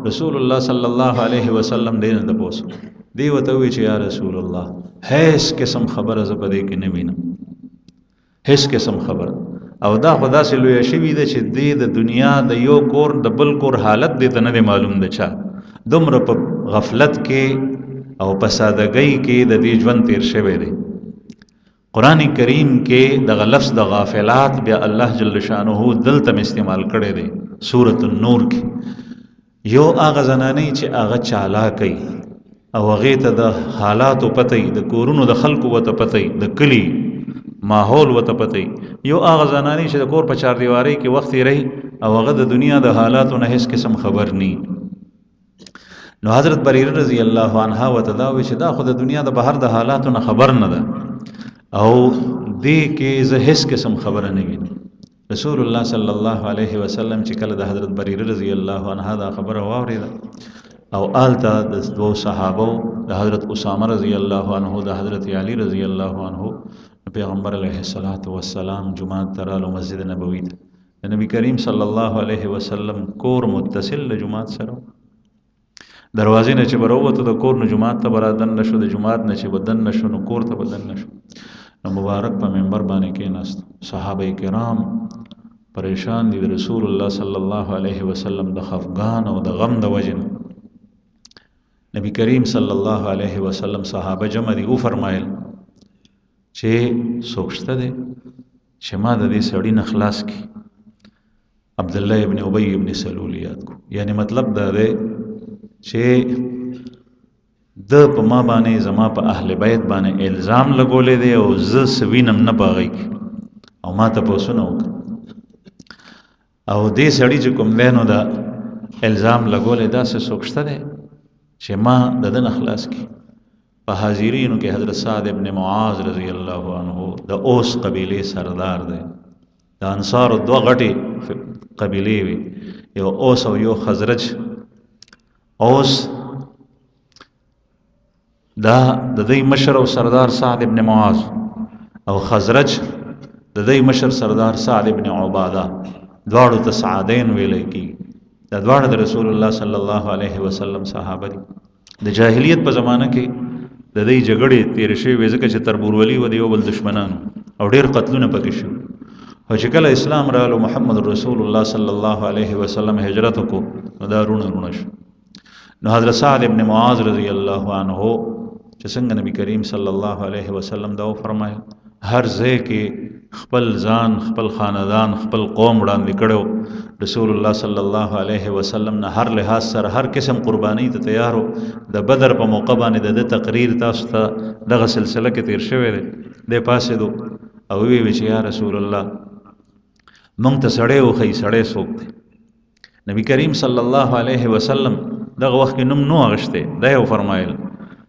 رسول الله صلی الله علیه وسلم دینه د پوسو دی وته وی چې یا رسول الله هیڅ قسم خبره ز په دې کې نه وینم، هیڅ قسم خبر او دا خدا سي لوی شوی د چې د دنیا د یو کور د بل کور حالت دې ته نه معلوم ده چا دومره په غفلت کې او په سادهګۍ کې د دې ژوند تیر شوی دی. قران کریم کې د لفظ د غافلات بیا الله جل شانه دلته استعمال کړی دی. سورۃ النور کې یو هغه زنانه چې هغه چالاکي او هغه ته د حالاتو پته د کورونو د خلکو وته پته د کلی ماحول وته پته، یو هغه زنانی چې د کور په چار دیواری کې وخت یې رہی او هغه د دنیا د حالاتو نه هیڅ قسم خبر نی. نو حضرت بریره رضی الله عنها وته دا وی چې دا خو د دنیا د بهر د حالاتو نه خبر نه ده او دې کې زه هیڅ قسم خبره نه وینم. رسول الله صلی الله علیه وسلم چې کله د حضرت بریره رضی الله عنها دا خبره واورېده او آلته د دوه صحابه د حضرت اسامه رضی الله عنه د حضرت علی رضی الله عنه پیغمبر علیه الصلاۃ والسلام جمعه ترالو مسجد نبوی ته د نبی کریم صلی الله علیه وسلم کور متصل له جمعه سره دروازې نه چې بروته د کور نه جمعه ته برادن نشو د جمعه نه چې بدن نشو نو کور ته بدن نشو. نو مبارک په منبر باندې کې ناست صحابه کرام پریشان دي د رسول الله صلی الله علیه وسلم د خفقان او د غم د وجن. نبی کریم صلی الله علیه وسلم صحابه جمع دي او فرمایل چې سوچته دي چې ما د دې سړی نه خلاص کی عبد الله ابن ابی ابن سلول یاد کو، یعنی مطلب دا دی چې د په ما باندې زما په اهل بیت باندې الزام لګولې دی او زه سوینم نه باغی او ما ته پوښتنه وکړه او دې سړی چې کوم دینو دا الزام لګولې دا څه سوچته دی چې ما د دن خلاص کی. په حاضرینو کې حضرت سعد ابن معاذ رضی الله عنه د اوس قبیله سردار دی، د انصار دوه غټي قبیله وي، یو اوس او یو خزرج. اوس دا د دې مشر او سردار سعد ابن معاذ او خزرج د دې مشر سردار سعد ابن عباده دواړو ته سعدین ویل کی. دا دواړه د رسول الله صلی الله علیه وسلم صحابه دي. د جاهلیت په زمانه کې د دې جګړې تیر شوی ځکه چې تربورولي و د یو بل دشمنانو او ډیر قتلونه پکې شو. او چې کله اسلام رالو محمد رسول الله صلی الله علیه وسلم هجرت کو نو دا رونه شو. نو حضرت سعد ابن معاذ رضی الله عنه چې څنګه نبی کریم صلی الله علیه وسلم دا فرمایي هر ځای کې خپل ځان خپل خاندان خپل قوم وړاندې کړو. رسول الله صلی الله علیه وسلم نه هر لحاظ سره هر قسم قربانی ته تیارو. د بدر په موقع باندې د تقریر تاسو ته دغه سلسله کې تیر شوی دی. د پاسې دو او وی چې یا رسول الله مونږ ته سړی وخی سړی څوک دی. نبی کریم صلی الله علیه وسلم دغه وخت کې نوم نو اغشته دا یو فرمایل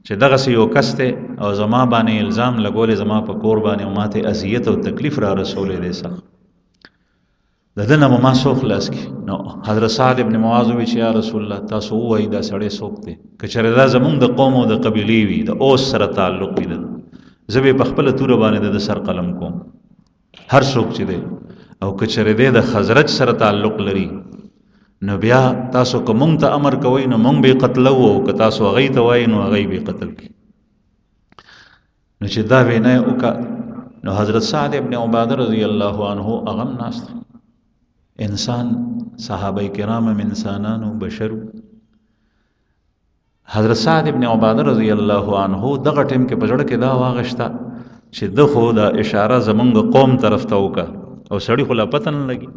چې دغه یو کس ته او زما باندې الزام لګول زما په کور باندې او ماته اذیت او تکلیف را رسول دی سخت د دنه ما سو خلاص کی. نو حضرت سعد ابن معاذ وی چې یا رسول الله تاسو وای دا سړی څوک دی که چېرې دا زمونږ د قوم او د قبیلې وي د اوس سره تعلق وي زه به په خپل تور باندې د سر قلم کوم هر څوک چې دی. او که چېرې د خزرج سره تعلق لري نو بیا تاسو که مونږ ته امر کوئ نو مونږ به قتلو او که تاسو هغې ته وایي نو هغې به قتل کړي. نو چې دا وینا یې وکړه نو حضرت سعد ابن عباده رضی الله عنه هغه هم ناست انسان صحابه کرام هم انسانانو بشرو. حضرت سعد ابن عباده رضی الله عنه دغه ټیم کې په زړه کې دا واغشته چې د خو دا اشاره زمونږ قوم طرف ته وکړه او سړي خو لا پته نه لګي.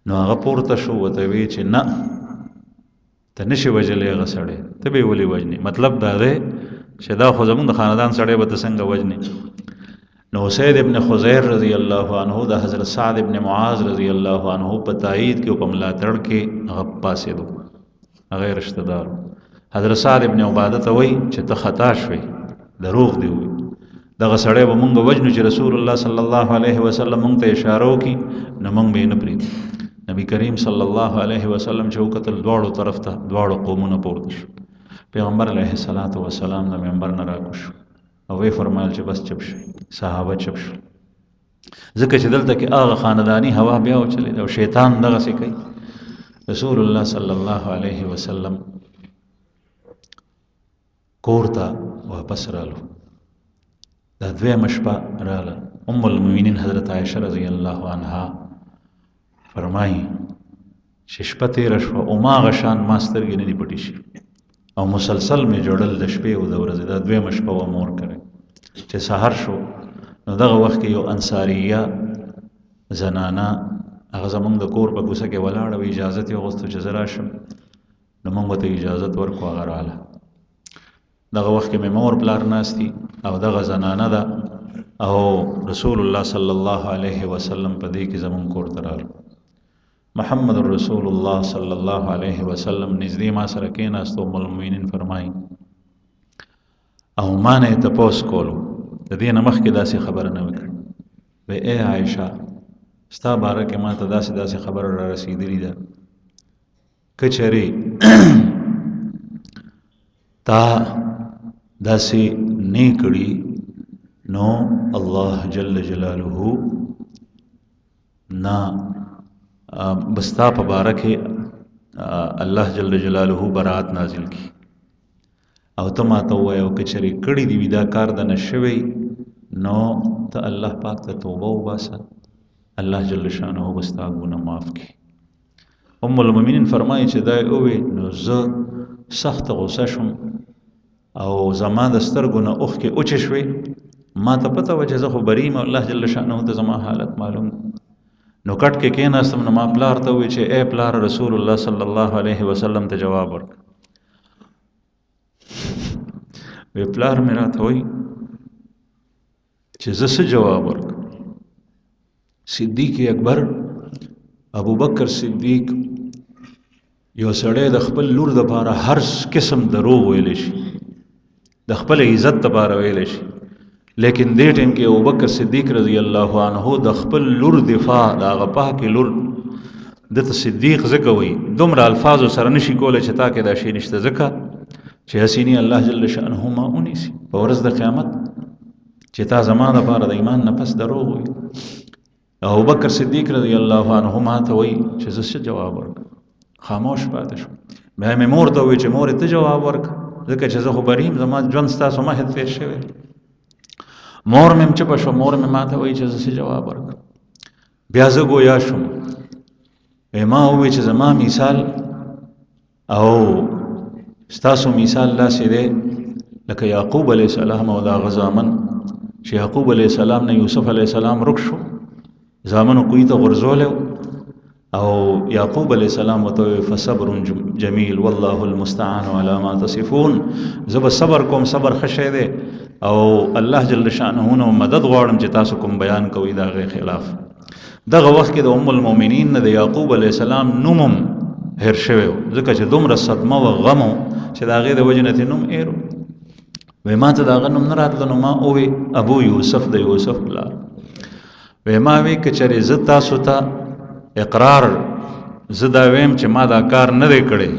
نو هغه پورته شو ورته وی چې نه ته نشي وجلی هغه سړی ته به ولې وجنې مطلب دا دی چې دا خو زمونږ د خاندان سړی به ته څنګه وجنې. نو سید ابن خزیر رضی الله عنه د حضرت سعد ابن معاذ رضی الله عنه په تایید کې او په ملاتړ کې هغه پاسېدو هغه رشتہ دار. حضرت سعد ابن عباده ته وی چې ته خطا شوې دروغ دی وی دغه سړی به مونږ وجنو چې رسول الله صلی الله علیه وسلم مونږ ته اشاره وکړي نو مونږ به نه پرېږدو. نبی کریم صلی الله علیه وسلم چې وکتل دواړو طرف ته دواړو قومونه پورته شو. پیغمبر علیه الصلاۃ والسلام د منبر نه راکوز شو او وی فرمایل چې بس چپ شئ. صحابه چپ شو ځکه چې دلته کې هغه خاندانی هوا بیا وچلېده او شیطان دغسې کوي. رسول الله صلی الله علیه وسلم کور ته واپس رالو. دا دویمه شپه راله. ام المؤمنین حضرت عایشه رضی الله عنها فرمایي چې شپه تېره شوه او ما هغه شان ما سترګې نه دي پټې شي او مسلسل مې جوړل د شپې او د ورځې دا دویمه شپه وه مور کړې. چې سحر شو نو دغه وخت کې یو انصاریه زنانه هغه زمونږ د کور په کوڅه کې ولاړه وه اجازت یې وغوښتو چې زه راشم نو مونږ ورته اجازت ورکړو هغه راله. دغه وخت کې مې مور پلار ناست دي او دغه زنانه ده او رسول الله صلی الله علیه وسلم په دې کې زمونږ کور ته راغلو. محمد رسول الله صلی الله علیه وسلم نږدې ما سره کېناست. ام المؤمنین فرمایي او ما نه یې تپوس کولو د دې نه مخکې داسې خبره نه وکړه وی ای عایشه ستا باره کې ما ته داسې خبره را رسېدلې ده که چېرې تا داسې نه کړي نو الله جل جلاله نه بستا په باره کې الله جل جلاله برات نازل کی او ته ما ته ووایه او که چېرې کړي دي وي دا کار د نه شوی نو ته الله پاک ته توبه وباسه الله جل شانه به ستا ګونه معاف کړي. ام المؤمنین فرمایي چې دا یې ووی نو زه سخت غوسه شوم او زما د سترګو نه اوښکې اوچې شوې. ما ته پته وه چې زه خو بری یم الله جل شانه ته زما حالت معلوم. نو کټ کې کېناستم نو ما پلار ته ووی چې ای پلار رسول الله صلی الله علیه وسلم ته جواب ورکړه. وی پلار مې راته وایي چې زه څه جواب ورکړم. صدیق اکبر ابوبکر صدیق یو سړی د خپل لور دپاره هر قسم دروغ ویلی شي د خپل عزت دپاره ویلی شي لیکن دې ټیم کې ابوبکر صدیق رضی الله عنه د خپل لور دفاع د هغه پاکې لور دته صدیق ځکه وایي دومره الفاظو سره نشي کولی چې تا کې دا شی نشته ځکه چې حسیني الله جل شأنه ما اونیسي په ورځ د قیامت چې تا زما دپاره د ایمان نه پس دروغ وایي. ابوبکر صدیق رضی الله عنه ما ته وایي چې زه څه جواب ورکړم. خاموش پاتې شو. بیا مې مور ته وایي چې مورې ته جواب ورکړه ځکه چې زه خو بریم زما ژوند ستاسو مخې ته تېر شوی. مور مې هم چوپه شوه. مور مې ما ته وایي چې زه څه جواب ورکړم. بیا زه ګویا شوم. ما ووایي چې زما مثال او ستاسو مثال داسې دی لکه یعقوب علیه السلام او د هغه زامن چې یعقوب علیه السلام نه یوسف علیه السلام رک شو، زامنو کوی ته غورځولی او یعقوب علیه السلام ورته وویل فصبر جمیل والله المستعان علی ما تصفون. زه به صبر کوم، صبر ښه شی دی او الله جل شانه نه مدد غواړم چې تاسو کوم بیان کوئ د هغې خلاف. دغه وخت کې د ام المؤمنین نه د یعقوب علیه السلام نوم هم هیر شوی و، ځکه چې دومره صدمه و غم و چې د هغې د وجې نه ترې نوم هیر و. وی ما ته د هغه نوم نه راتله نو ما ووی ابو یوسف د یوسف پلار. وی ما وی که چېرې زه تاسو ته اقرار زه دا ویم چې ما دا کار نه دی کړی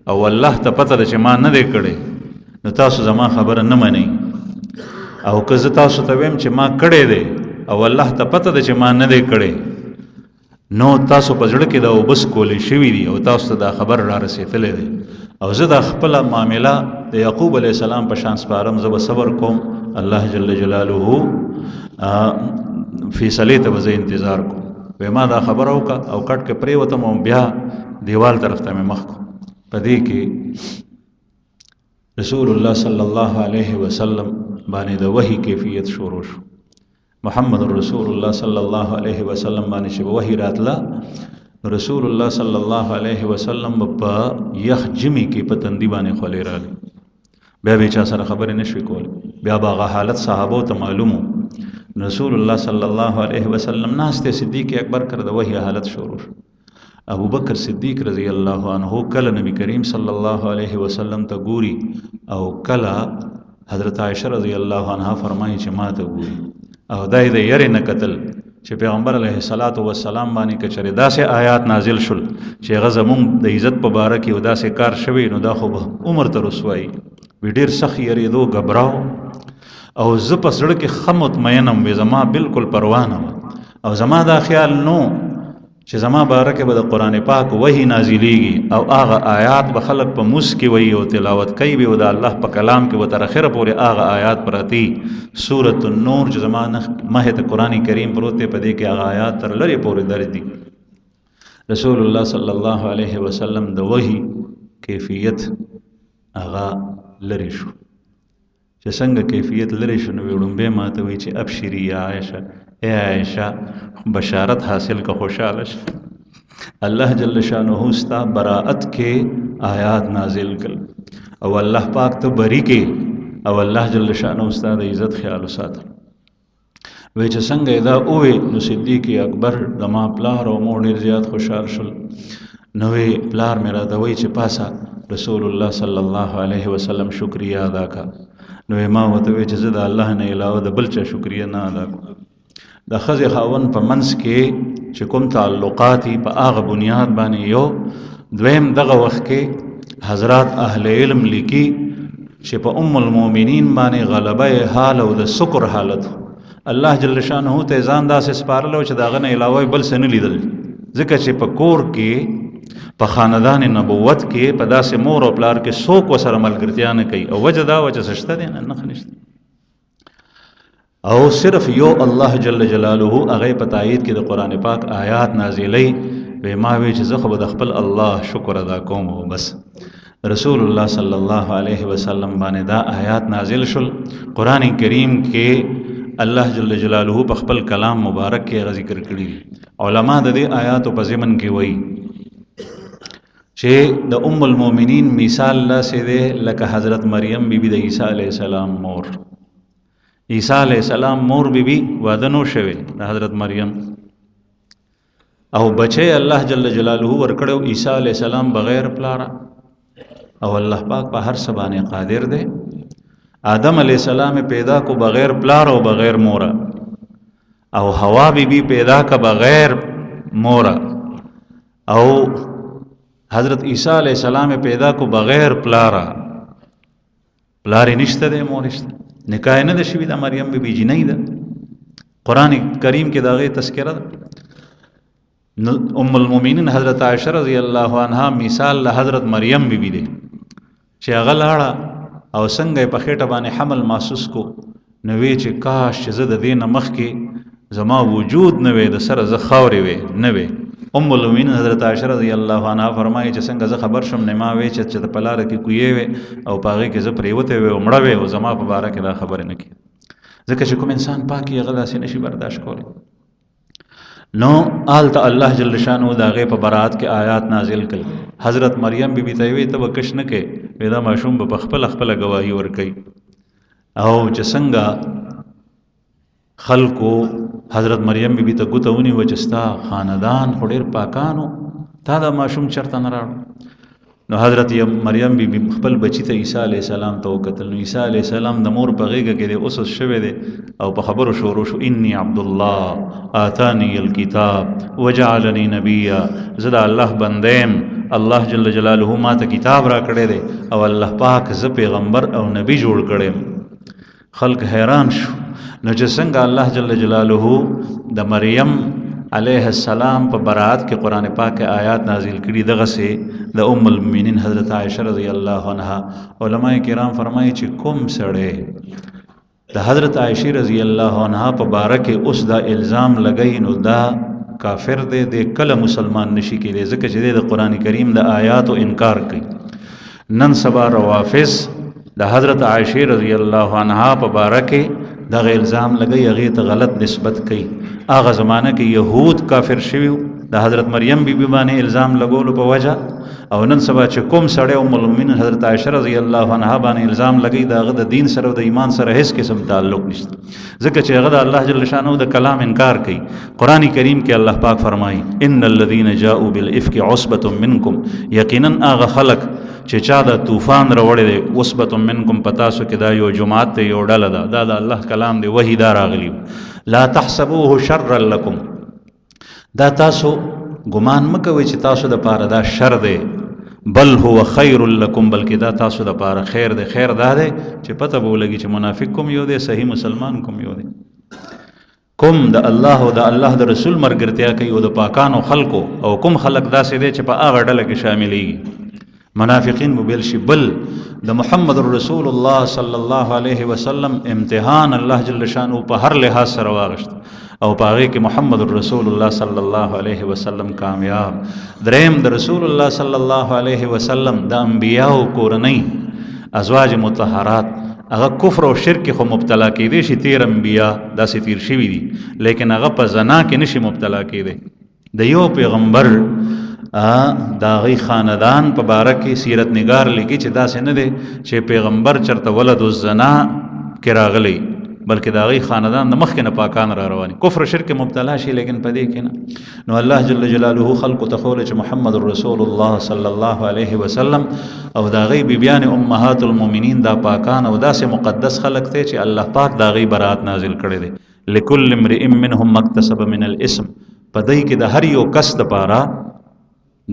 او الله ته پته ده چې ما نه دی کړی نو تاسو زما خبره نه منئ، او که زه تاسو ته ویم چې ما کړی دی او الله ته پته ده چې ما نه دی کړی نو تاسو په زړه کې دا وبس کولی شوي دي او تاسو ته دا خبر را رسېدلی دی او زه دا خپله معامله د یعقوب علیه السلام په شان سپارم. زه به صبر کوم، الله جل جلاله فیصلې ته به زه انتظار کوم. وی ما دا خبره وکړه او کټ کې پرېوتم او بیا دیوال طرف ته مې مخ کړو. په دې کې رسول الله صلی الله علیه وسلم باندې د وحی کیفیت شروع شو. محمد رسول الله صلی الله علیه وسلم باندې چې وحی راتله رسول الله صلی الله علیه وسلم په یخ جمی کې په تندي باندې خولې راغلې، بیا به چا سره خبرې نشوي کولی. بیا به هغه حالت صحابو ته معلومو. رسول الله صلی الله علیه وسلم ناست صدیق اکبر کړ د وحی حالت شروع شو. ابو بکر صدیق رضی الله عنه کله نبی کریم صلی الله علیه وسلم ته ګوري او کله حضرت عائشه رضی الله عنها فرمایي چې ما ته ګوري او دای د یری نه قتل چې پیغمبر علیه الصلاۃ والسلام باندې کچره داسې آیات نازل شول چې غزمون د عزت په باره کې او داسې کار شوی نو دا خو به عمر ته رسوایی وی. ډیر سخت یریدو غبراو او زه په زړه کې ښه مطمئنم وی زما بالکل پروا نه او زما دا خیال نو چې زما باره کې به د قرآن پاک وحی نازلیږي او هغه آیات به خلق په موس کې وایي او تلاوت کوي به او د الله په کلام کې به تر اخره پورې هغه آیات پراتی. سورة النور چې زما مخې ته قرآن کریم پروت دی په دې کې هغه آیات تر لرې پورې درج دي. رسول الله صلی الله علیه وسلم د وحی کیفیت هغه لرې شو. چې څنګه کیفیت لرې شو نو وړومبی ما ته وایي چې ابشري یا عایشه، اے عائشہ بشارت حاصل کا خوشحال شه، الله جل شانه ستا براءت کې آیات نازل کړ او الله پاک ته بری کې او الله جل شانه ستا د عزت خیال وساته. وی چې څنګه دا اوې نو صدیق اکبر دما پلار او مور ډېر زیات خوشحال شول. نو پلار مې راته وایي چې پاسه رسول الله صلی الله علیه وسلم شکریا ادا کا. نو ما ورته وایي چې زه د الله نه علاوه د بل چا شکریا نه ادا کوم. د ښځې خاوند په منځ کې چې کوم تعلقات په هغه بنیاد باندې یو دویم دغه وخت کې حضرات اهل علم لیکي چې په ام المؤمنین باندې غلبه حال او د سکر حالت الله جل شانه ته ځان داسې سپارلو چې دغه نه علاوه بل څه نه لیدل، ځکه چې په کور کې په خاندان نبوت کې په داسې مور او پلار کې څوک ورسره ملګرتیا نه کوي او وجه دا وجه شته دی نه نشته او صرف یو الله جل جلاله هغه په تایید کې د قرآن پاک آیات نازلې وی ما وی چې زه خو د خپل الله شکر ادا کوم او بس. رسول الله صلی الله علیه وسلم باندې دا آیات نازل شول. قرآن کریم کې الله جل جلاله په خپل کلام مبارک کې ذکر کړی. علما د دې آیاتو په ضمن کې وایي چې د ام المؤمنین مثال لا سیده لکه حضرت مریم بیبی د عیسی علیه السلام مور. عیسی علیہ السلام مور بی واده نو شوی د حضرت مریم او بچه الله جل جلاله ورکړو عیسی علیہ السلام بغیر پلارا او الله پاک په هر څه باندې قادر دی. آدم علیہ السلام پیدا کو بغیر پلار او بغیر مورا او حوا بی پیدا کا بغیر مورا او حضرت عیسی علیہ السلام پیدا کو بغیر پلارا، پلاری نشته دی مور نشته، نکاح نه ده شوي د مریم بی جنۍ ده. قرآن کریم کې د هغې تذکره ده. ام المؤمنین حضرت عائشه رضی الله عنها مثال له حضرت مریم بی دی چې هغه لاړه او څنګه په خېټه باندې حمل محسوس کو نو وی چې کاش چې زه د دې نه مخکې زما وجود نه وی د سره زه خاورې وی نه وی. ام المؤمنین حضرت عائشہ رضی الله عنها فرمایي چې څنګه زه خبر شم نه ما وی چې د پلار کې کوی وی او پاغه کې زه پریوته وی او مړه وی او زما په باره کې دا خبره نه کی ځکه چې کوم انسان پاکي هغه داسې نشي برداشت کولی. نو آلته الله جل شانو دا غي په برات کې آیات نازل کړي. حضرت مریم بی بی ته وی ته وکښ نه کې ودا ماشوم په خپل گواهی ور کوي او چې څنګه خلکو حضرت مریم بی بی ته ګوتونی و چې ستا خاندان خو ډېر پاکانو تا دا ماشوم چرته نه راړو. نو حضرت مریم بی بی خپل بچی ته عیسی علیه السلام ته وکتل. نو عیسی علیه السلام د مور په غېږه کې د اوسس شوی دی او په خبرو شروع شو انی عبد الله آتانی الکتاب وجعلنی نبیا زه د الله بندیم الله جل جلاله ما ته کتاب را کړی دی او الله پاک زه پیغمبر او نبی جوړ کړم. خلق حیران شو. نو چې څنګه الله جل جلاله د مریم علیه السلام په برات کې قرآن پاک آیات نازل کړي دغه سي د ام المؤمنین حضرت عائشہ رضی الله عنها علماء کرام فرمایي چې کوم سړی د حضرت عائشہ رضی الله عنها په باره کې اوس دا الزام لګی نو دا کافر دی د کله مسلمان نشي کېدی ځکه چې د قرآن کریم د آیاتو انکار کوي. نن سبا روافض د حضرت عائشہ رضی الله عنها په باره کې دغه الزام لګی هغه ته غلط نسبت کوي. هغه زمانہ کې يهود کافر شوی د حضرت مریم بی بی باندې الزام لګولو په وجه او نن سبا چې کوم سړی ام المؤمنین حضرت عائشہ رضی الله عنها باندې الزام لګی دغه د دین سره او د ایمان سره هیڅ قسم تعلق نشته ځکه چې هغه د الله جل شانه د کلام انکار کوي. قرآن کریم کې الله پاک فرمایي ان الذين جاءوا بالافك عصبه منكم یقینا هغه خلق چې چا د طوفان راوړی دی عصبه منکم پتاسو کې دا یو جماعت ته یو ډله ده دا الله کلام دی وحی دا راغلی. لا تحسبوه شرا لكم دا تاسو ګمان مکوئ چې تاسو د پاره دا شر دی بل هو خیر لكم بلکې دا تاسو د پاره خیر دی. خیر دا دی چې پته به ولګي چې منافق کوم یو دی صحیح مسلمان کوم یو دی. کوم د الله او د الله د رسول مرګرتیا کوي او د پاکانو خلقو او کوم خلق داسې دی چې په هغه ډله کې شاملېږي. منافقین مبیل شي. بل د محمد رسول الله صلی الله علیه وسلم امتحان الله جل شانه په هر لحاظ سره واغشت او په هغه کې محمد رسول الله صلی الله علیه وسلم کامیاب. دریم د رسول الله صلی الله علیه وسلم د انبیاء کورنۍ ازواج مطهرات هغه کفر او شرک خو مبتلا کېدي شي. 13 انبیاء داسې تیر شوي دي لیکن هغه په زنا کې نشي مبتلا کېدي. د یو پیغمبر دا غي خاندان په باره کې سیرت نگار لیکي چې داسې نه دی چې پیغمبر چرته ولد الزنا کې راغلی بلکې دا غي خاندان د مخکې نه پاکان را رواني کفر شرک مبتلا شي لیکن په دې کې نه. نو الله جل جلاله خلق تخول چې محمد رسول الله صلی الله علیه وسلم او دا غي بیبیان امهات المؤمنین دا پاکان او داسې مقدس خلق ته چې الله پاک دا غي برات نازل کړي دي. لكل امرئ منهم مكتسب من الاسم پدای کې د هر یو کس د پاره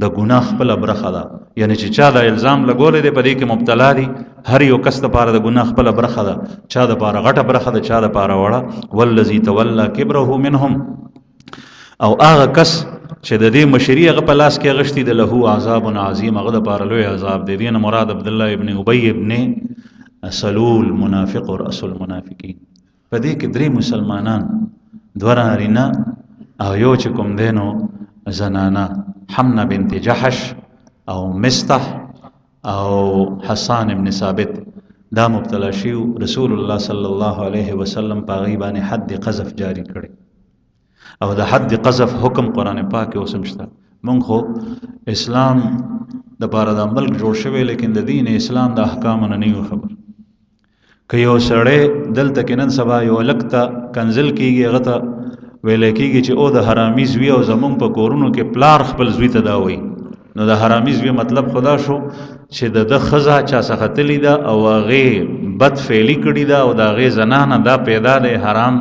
د ګناه خپل برخه ده. یعنی چې چا د الزام لګولې دی په دې کې مبتلا دي هر یو کس د پاره د ګناه خپل برخه ده. چا د پاره غټه برخه ده چا د پاره وړه. والذي تولى كبره منهم او هغه کس چې د دې مشری هغه په لاس کې غشتي د له عذاب عظیم هغه د پاره لوی عذاب دی. دین مراد عبد الله ابن ابي ابن سلول منافق او رسول المنافقین. په دې کې درې مسلمانان دوه نارینه او یو چې کوم دینو زنانا حمنا بنت جحش او مستح او حسان ابن ثابت دا مبتلا شیو. رسول الله صلی الله علیه وسلم په غیبانه حد قذف جاری کړي او د حد قذف حکم قران پاک اوس مشته. مونږ خو اسلام د پاره د ملک جوړ شوی لیکن د دین اسلام د احکام نه نه خبر. که یو سړی دلته کې نن سبا یو لکته کنزل کیږي هغه ته ویل کېږي چې او د حرامي زوی او زمونږ په کورونو کې پلار خپل زوی ته دا وایي. نو د حرامي زوی مطلب خدا شو چې د ښځه چا څخه تللی ده او هغې بد فعلي کړي ده او د هغې زنانه دا پیدا دی حرام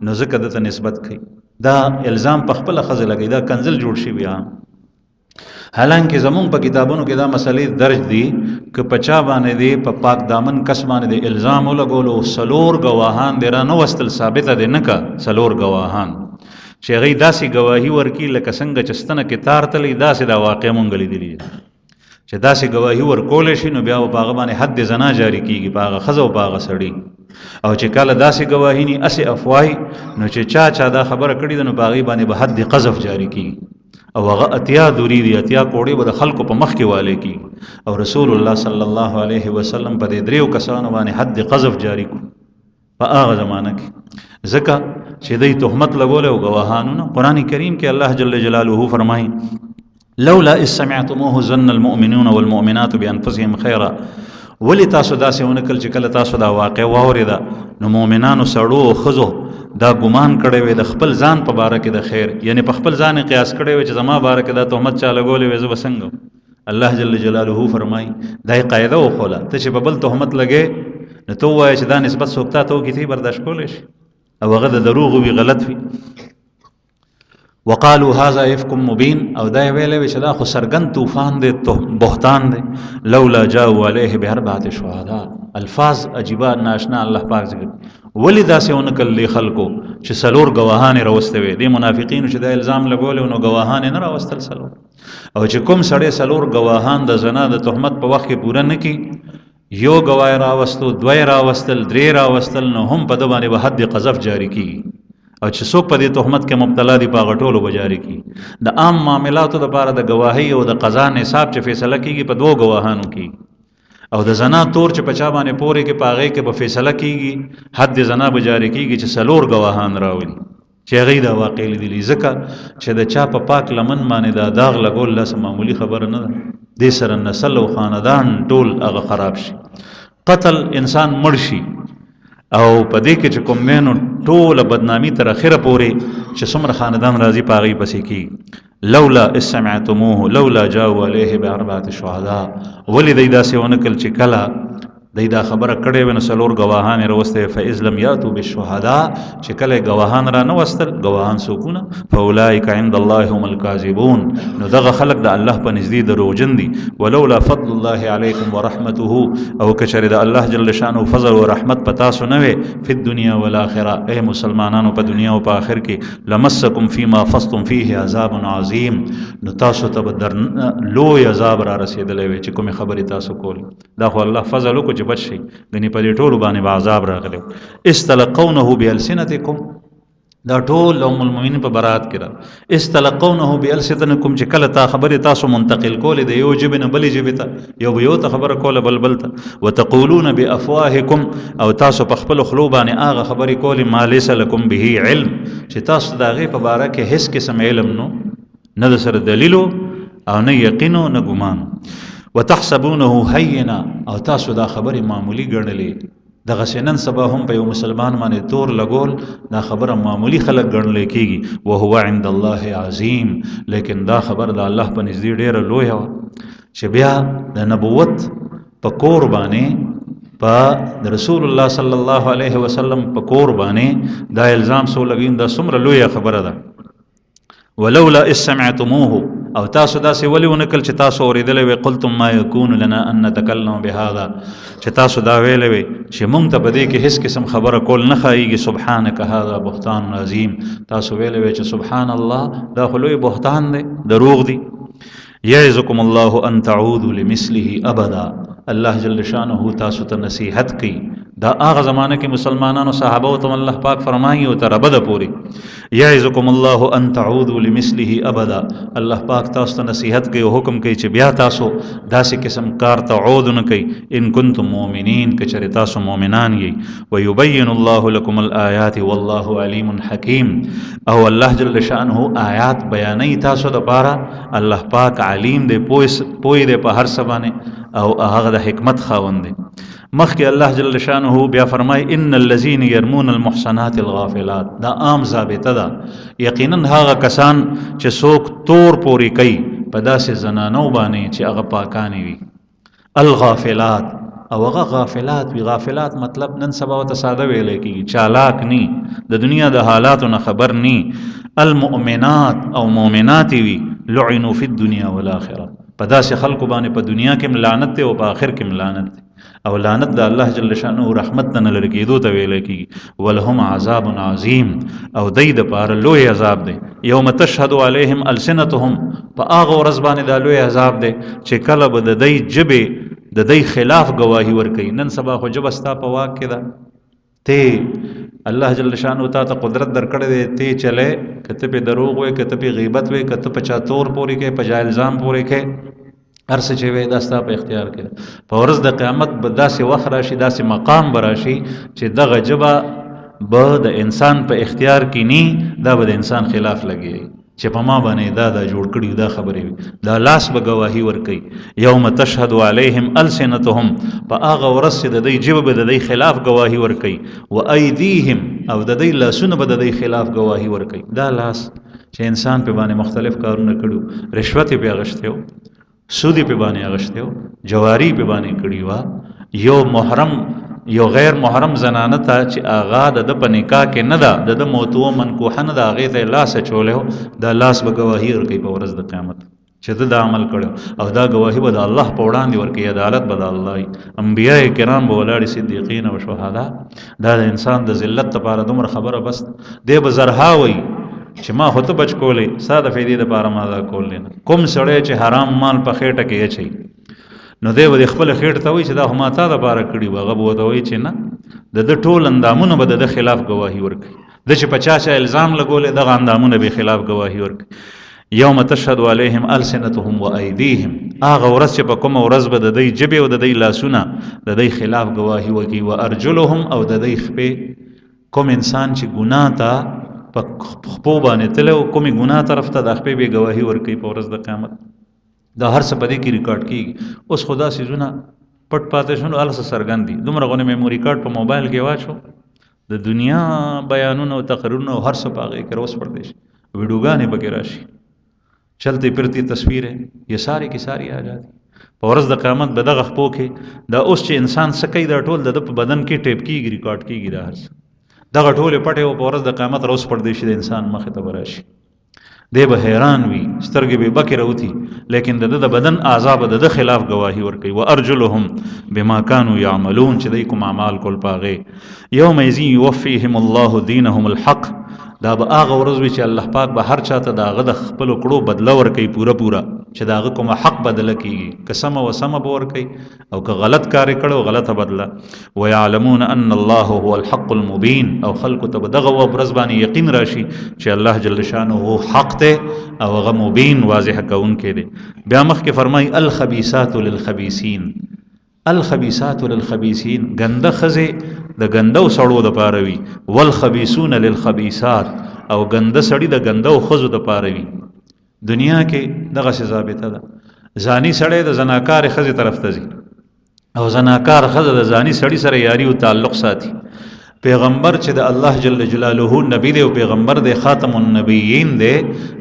نو ځکه ده ته نسبت کوي. دا الزام په خپله ښځه لګوي دا کنزل جوړ شوي. حالانکه زمونږ په کتابونو کې دا مسلې درج دي که په چا باندې دی په پاک دامن کس باندې دی الزام ولګولو 4 ګواهان دی را نه وستل ثابته دی نه که 4 ګواهان چې هغې داسې ګواهي ورکي لکه څنګه چې ستنه کې تار تلی داسې دا واقع مونږ لیدلي چې چې داسې گواهی ورکول شي نو بیا په هغه باندې حد زنا جاری کیږي، په هغه ښځه او په هغه سړي. او چې کله داسې گواهی نی اسې افواهی نو چې چا دا خبره کړې ده نو په هغې باندې به حد قذف جاری کیږي، او هغه اتیا دوری دي، اتیا کوړې به د خلکو په مخ کې والي کیږي. او رسول الله صلی الله علیه وسلم په دې دریو کسانو باندې حد قذف جاری کو په هغه زمانه کې، ځکه چې دوی تهمت لګول او گواهانو نه. قرآن کریم کې الله جل جلاله فرمایي لولا اذ سمعتموه ظن المؤمنون والمؤمنات بانفسهم خيرا. ولی تاسو داسې ونکل چې کله تاسو دا واقع واورېده نو مؤمنانو سړو او ښځو دا ګمان کړی وي د خپل ځان په باره کې د خیر، یعنی په خپل ځان قیاس کړی وي چې زما باره کې دا تهمت چا لګولی وي زه به څنګه. الله جل جلاله فرمایي دا یې قاعده وښوله، ته چې په بل تهمت لګې نو ته ووایه چې دا نسبت څوک تا ته وکړي ته یې برداشت کولی شي، او هغه د دروغ وي، غلط وي. وقالوا هذا افك مبين، او دا ویلې وی چې دا خو سرګن طوفان دی، بهتان دی. لولا جاءوا عليه باربعه شهداء، الفاظ عجیبه ناشنا الله پاک ذکر. ولی داسې ونکل خلکو چې سلور گواهان راوستي وي، د منافقینو چې دا الزام لګول نو گواهان نه راوستل سلور، او چې کوم سړی سلور گواهان د زنا د تهمت په وخت کې پوره نکي، یو گواه راوستو، دوی راوستل، درې راوستل، نو هم په د باندې به حد قذف جاری کیږي. او چې څوک په دې تهمت کې مبتلا دي په هغه ټولو به جاری کیږي. د عام معاملاتو دپاره د گواهی او د قضا نصاب چې فیصله کیږي په 2 گواهانو کیږي، او د زنا تور چې په چا باندې پورې کې په هغې کې به فیصله کیږي، حد زنا به جاری کیږي چې سلور گواهان راولي چې هغې دا واقع لیدلي. ځکه چې د چا په پاک لمن باندې دا داغ لګول داسې معمولي خبره نه ده، دې سره نسل او خاندان ټول هغه خراب شي. قتل انسان مړ شي، او په دې کې چې کوم مینو ټوله بدنامي تر اخره پورې چې څومره خاندان راځي په هغې پسې کېږي. لولا اذ سمعتموه لولا جاءوا عليه باربعه شهداء، ولې دی داسې ونکل چې کله دی دا خبره کړې وي نو سلور گواهان یې راوستې، فاذ لم یاتوا بالشهداء، چې کله گواهان را نه وستل، گواهان څوکونه، فاولئک عند الله هم الکاذبون، نو دغه خلق د الله په نزدې دروغجن دي. ولولا فضل الله علیکم ورحمته، او کچره د الله جل شانه فضل او رحمت په تاسو نه وي، فی الدنیا والآخرة، اے مسلمانانو په دنیا او په آخر کې، لمسکم فیما فضتم فیه عذاب عظیم، نو تاسو ته به لوی عذاب را رسېدلی وي چې کومې خبرې تاسو کولې. دا خو الله فضل وکړو بچ شي، غني په دې ټولو باندې عذاب راغلی. استلقونه بالسنتکم، دا ټول ام المؤمنین په برات کې را استلقونه بالسنتکم، چې کله تا خبره تاسو منتقل کولې د یو جبه نه بلې جبه ته، یو به یو ته خبره کوله بل ته، وتقولون بافواهکم، او تاسو په خپل خلو باندې هغه خبرې کولې ما لیس لکم به علم، چې تاسو د هغې په باره کې هیڅ قسم علم نه د سره دلیل او نه یقین او نه ګمان. وتحسبونه هینا، او تاسو دا خبره معمولی ګڼلې، دغه نن سبا هم په یو مسلمان باندې تور لګول دا خبره معمولی خلک ګڼل کېږي، وهو عند الله عظیم، لیکن دا خبر د الله په نزدې ډیره لویه وه چې بیا د نبوت په کور باندې، په رسول الله صلی الله علیه وسلم په کور باندې دا الزام سو لګین، دا څومره لویه خبره ده. ولولا اذ سمعتموه، او تاسو داسې ولې ونکل چې تاسو اورېدلی وی، قلتم ما یکون لنا ان نتکلم بهذا، چې تاسو دا ویلی وی چې مونږ ته په دې کې هیڅ قسم خبره کول نه ښایېږي، سبحانک هذا بهتان عظیم، تاسو ویلی وی چې سبحان الله دا خو لوی بهتان دی، دروغ دی. یعظکم الله ان تعودوا لمثله ابدا، الله جل شانه تاسو ته نصیحت کوي. دا هغه زمانه کې مسلمانانو صحابه ته الله پاک فرمایي او تر ابد پوری، یعظکم الله ان تعودوا لمثله ابدا، الله پاک تاسو ته نصیحت کوي او حکم کوي چې بیا تاسو داسې قسم کار ته عود نه کوي، ان کنتم مؤمنین، که چېرې تاسو مؤمنان یې. ویبین الله لکم الآیات والله علیم حکیم، او الله جل شانه آیات بیانوي تاسو دپاره، الله پاک علیم دی، پوی دی په هر څه باندې، او هغه د حکمت خاوند دی. مخکې الله جل شانه بیا فرمای ان الذين يرمون المحصنات الغافلات، دا عام ضابطه ده، یقینا هغه کسان چې څوک تور پوری کوي په داسې زنانو باندې چې هغه پاکانې وي، الغافلات، او هغه غافلات وي. غافلات مطلب نن سبا ورته ساده ویلی کېږي، چالاک نی، د دنیا د حالاتو نه خبر نی. المؤمنات، او مؤمنات وي، لعنوا فی الدنیا والآخرة، په داسې خلکو باندې په دنیا کې لعنت دی او په آخر کې لعنت دی. او لعنت د الله جل شانه رحمت نه لری کېدو ته ویل کېږي. ولهم عذاب عظیم، او دای د پاره لوی عذاب دی. یوم تشهد علیهم السنتهم، په هغه ورځ باندې دا لوی عذاب دی چې کله به د دای جبې د دای خلاف گواهی ورکوي. نن سبا خو جبه ستا په واک کې ده، ته الله جل شانه تا ته قدرت درکړی دی، ته چلې کته په دروغ وې، کته په غیبت وې، کته په چا تور پورې کې، په جا الزام پورې کې، هر څه چې وې دا ستا په اختیار کې ده. په ورځ د قیامت به داسې وخت راشي، داسې مقام به راشي چې دغه جبه به د انسان په اختیار کې نی، دا به د انسان خلاف لګي چې په ما باندې دا جوړ کړي دا خبرې وي. دا لاس به گواهی ورکوي. یوم تشهد علیهم السنتهم، په هغه ورځ چې د دوی جبه به د دوی خلاف گواهی ورکوي. و ایدیهم، او د دوی لاسونه به د دوی خلاف گواهی ورکوي. دا لاس چې انسان په باندې مختلف کارونه کړو، رشوت یې په اغشته و، سود یې په باندې اغشته و، جواری په باندې کړی و، یو محرم یو غیر محرم زنانه ته چې آغا د په نکاح کې نه ده، د موتو منکوحه نه ده، هغې ته یې لاس اچولی، دا لاس به ګواهي ورکوي په ورځ د قیامت چې ده دا عمل کړی. او دا ګواهي به د الله په وړاندې ورکوي، عدالت به د الله وي، انبیاء کرام به ولاړې، صدیقین او شهدا. دا د انسان د ذلت لپاره دومره خبره بس دی به زرها وي چې ما خو ته بچ کولی، ستا د فایدې دپاره ما دا کولی نه. کوم سړی چې حرام مال په خېټه کې اچوي، نو دی به د خپل خېټ ته وایي چې دا خو ما تا دپاره کړي وو، هغه به ورته وایي چې نه، د ده ټول اندامونه به د ده خلاف ګواهي ورکوي. ده چې په چا چا الزام لګولی، دغه اندامونه به خلاف ګواهي ورکوي. یوم تشهد علیهم السنتهم و ایدیهم، هغه ورځ چې په کومه ورځ به د دوی جبې او د دوی لاسونه د دوی خلاف ګواهي وکړي. و ارجلهم، او د دوی خپې. کوم انسان چې ګناه ته په خپو باندې تللی او کومې ګناه طرف ته د خپې به ګواهي ورکوي په ورځ د قیامت. دا هر څه په دې کې ریکارډ کېږي. اوس خو دا څیزونه پټ پاتې شول، هله څه څرګند دي. دومره غونې میموري کارډ په موبایل کې واچو، د دنیا بیانونه او تقریرونه او هر څه په هغې کې روز پردې شي، ویډیوګانې پکې راشي، چلتی پھرتی تصویریں، یہ ساری کی ساری آ جاتی. په ورځ د قیامت به دغه خپو کې دا اوس چې انسان څه کوي دا ټول د ده په بدن کې ټیپ کېږي، ریکارډ کېږي. دا هر څه دغه ټولې پټې او په ورځ د قیامت روز پردې شي، د انسان مخې ته به راشي. دی به حیران وي، سترګې به بکې راوتي، لیکن د ده د بدن اعضا به د ده خلاف ګواهي ورکوي. و ارجلهم بما كانوا يعملون، چې دوی کوم اعمال کول په هغې. یومئذ یوفیهم الله دینهم الحق، دا به هغه ورځ وي چې الله پاک به هر چا ته د هغه د خپلو کړو بدله ورکوي، پوره پوره، چې د هغه کومه حق بدله کېږي، که سمه و سمه به ورکوي، او که غلط کار یې کړی غلطه بدله. ویعلمون ان الله هو الحق المبین، او خلکو ته به دغه ورځ باندې یقین راشي چې الله جل شانه حق دی او هغه مبین واضح کوونکی دی. بیا مخکې فرمایي الخبیثات للخبیثین، الخبیثات للخبیثین، ګنده ښځې د ګندو سړو دپاره وي، والخبیثون للخبیثات، او ګنده سړي د ګندو ښځو دپاره وي. دنیا کې دغسې ضابطه ده، زانی سړی د زناکارې ښځې طرف ته ځي، او زناکار ښځه د زانی سړي سره یاري او تعلق ساتي. پیغمبر چې د الله جل جلاله نبی دی او پیغمبر دی، خاتم النبیین دی،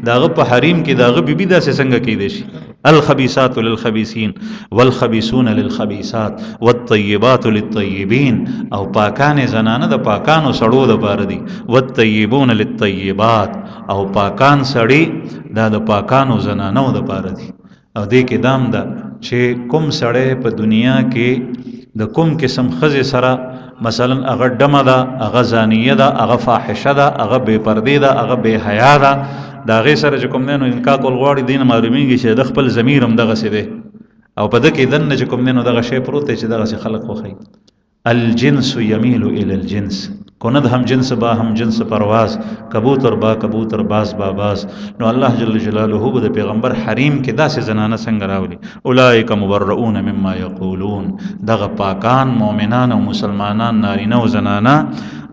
داغه په حریم کې داغه بیبي داسې څنګه کېدی شي؟ الخبیثات للخبیثین والخبیثون للخبیثات والطیبات للطیبین، او پاکان زنانه د پاکانو سړو دپاره دي، والطیبون للطیبات، او پاکان سړي دا د پاکانو زنانو دپاره دي. او دې کې دام ده چې کوم سړی په دنیا کې د کوم قسم ښځې سره مثلا هغه ډمه ده، هغه زانیه ده، هغه فاحشه ده، هغه بې پردې ده، هغه بې حیا ده، د هغې سره چې کوم دی نو انکاح کول غواړي، دې نه معلومېږي چې د خپل ضمیر هم دغسې دی، او په ده کې دننه چې کوم دی نو دغه شی پروت دی چې دغسې خلک خوښوي. الجنس یمیل الی الجنس، کند هم جنس با هم جنس پرواز، کبوتر با کبوتر باز با باز. نو الله جل جلاله به د پیغمبر حریم کې داسې زنانه څنګه راولي؟ اولئک مبرؤون مما یقولون، دغه پاکان مؤمنان او مسلمانان نارینه او زنانه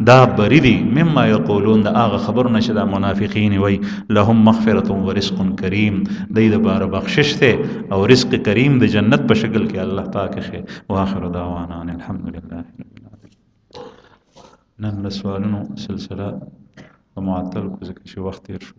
دا بری دي مما یقولون، د هغه خبرونه چې دا منافقین وي. لهم مغفرة و رزق کریم، دوی دپاره بخشش دی او رزق کریم د جنت په شکل کې الله پاک ښیي. واخر دعوانا ان الحمد لله. نن د سوالونو سلسله په معطل کو ځکه چې وخت تېر شو.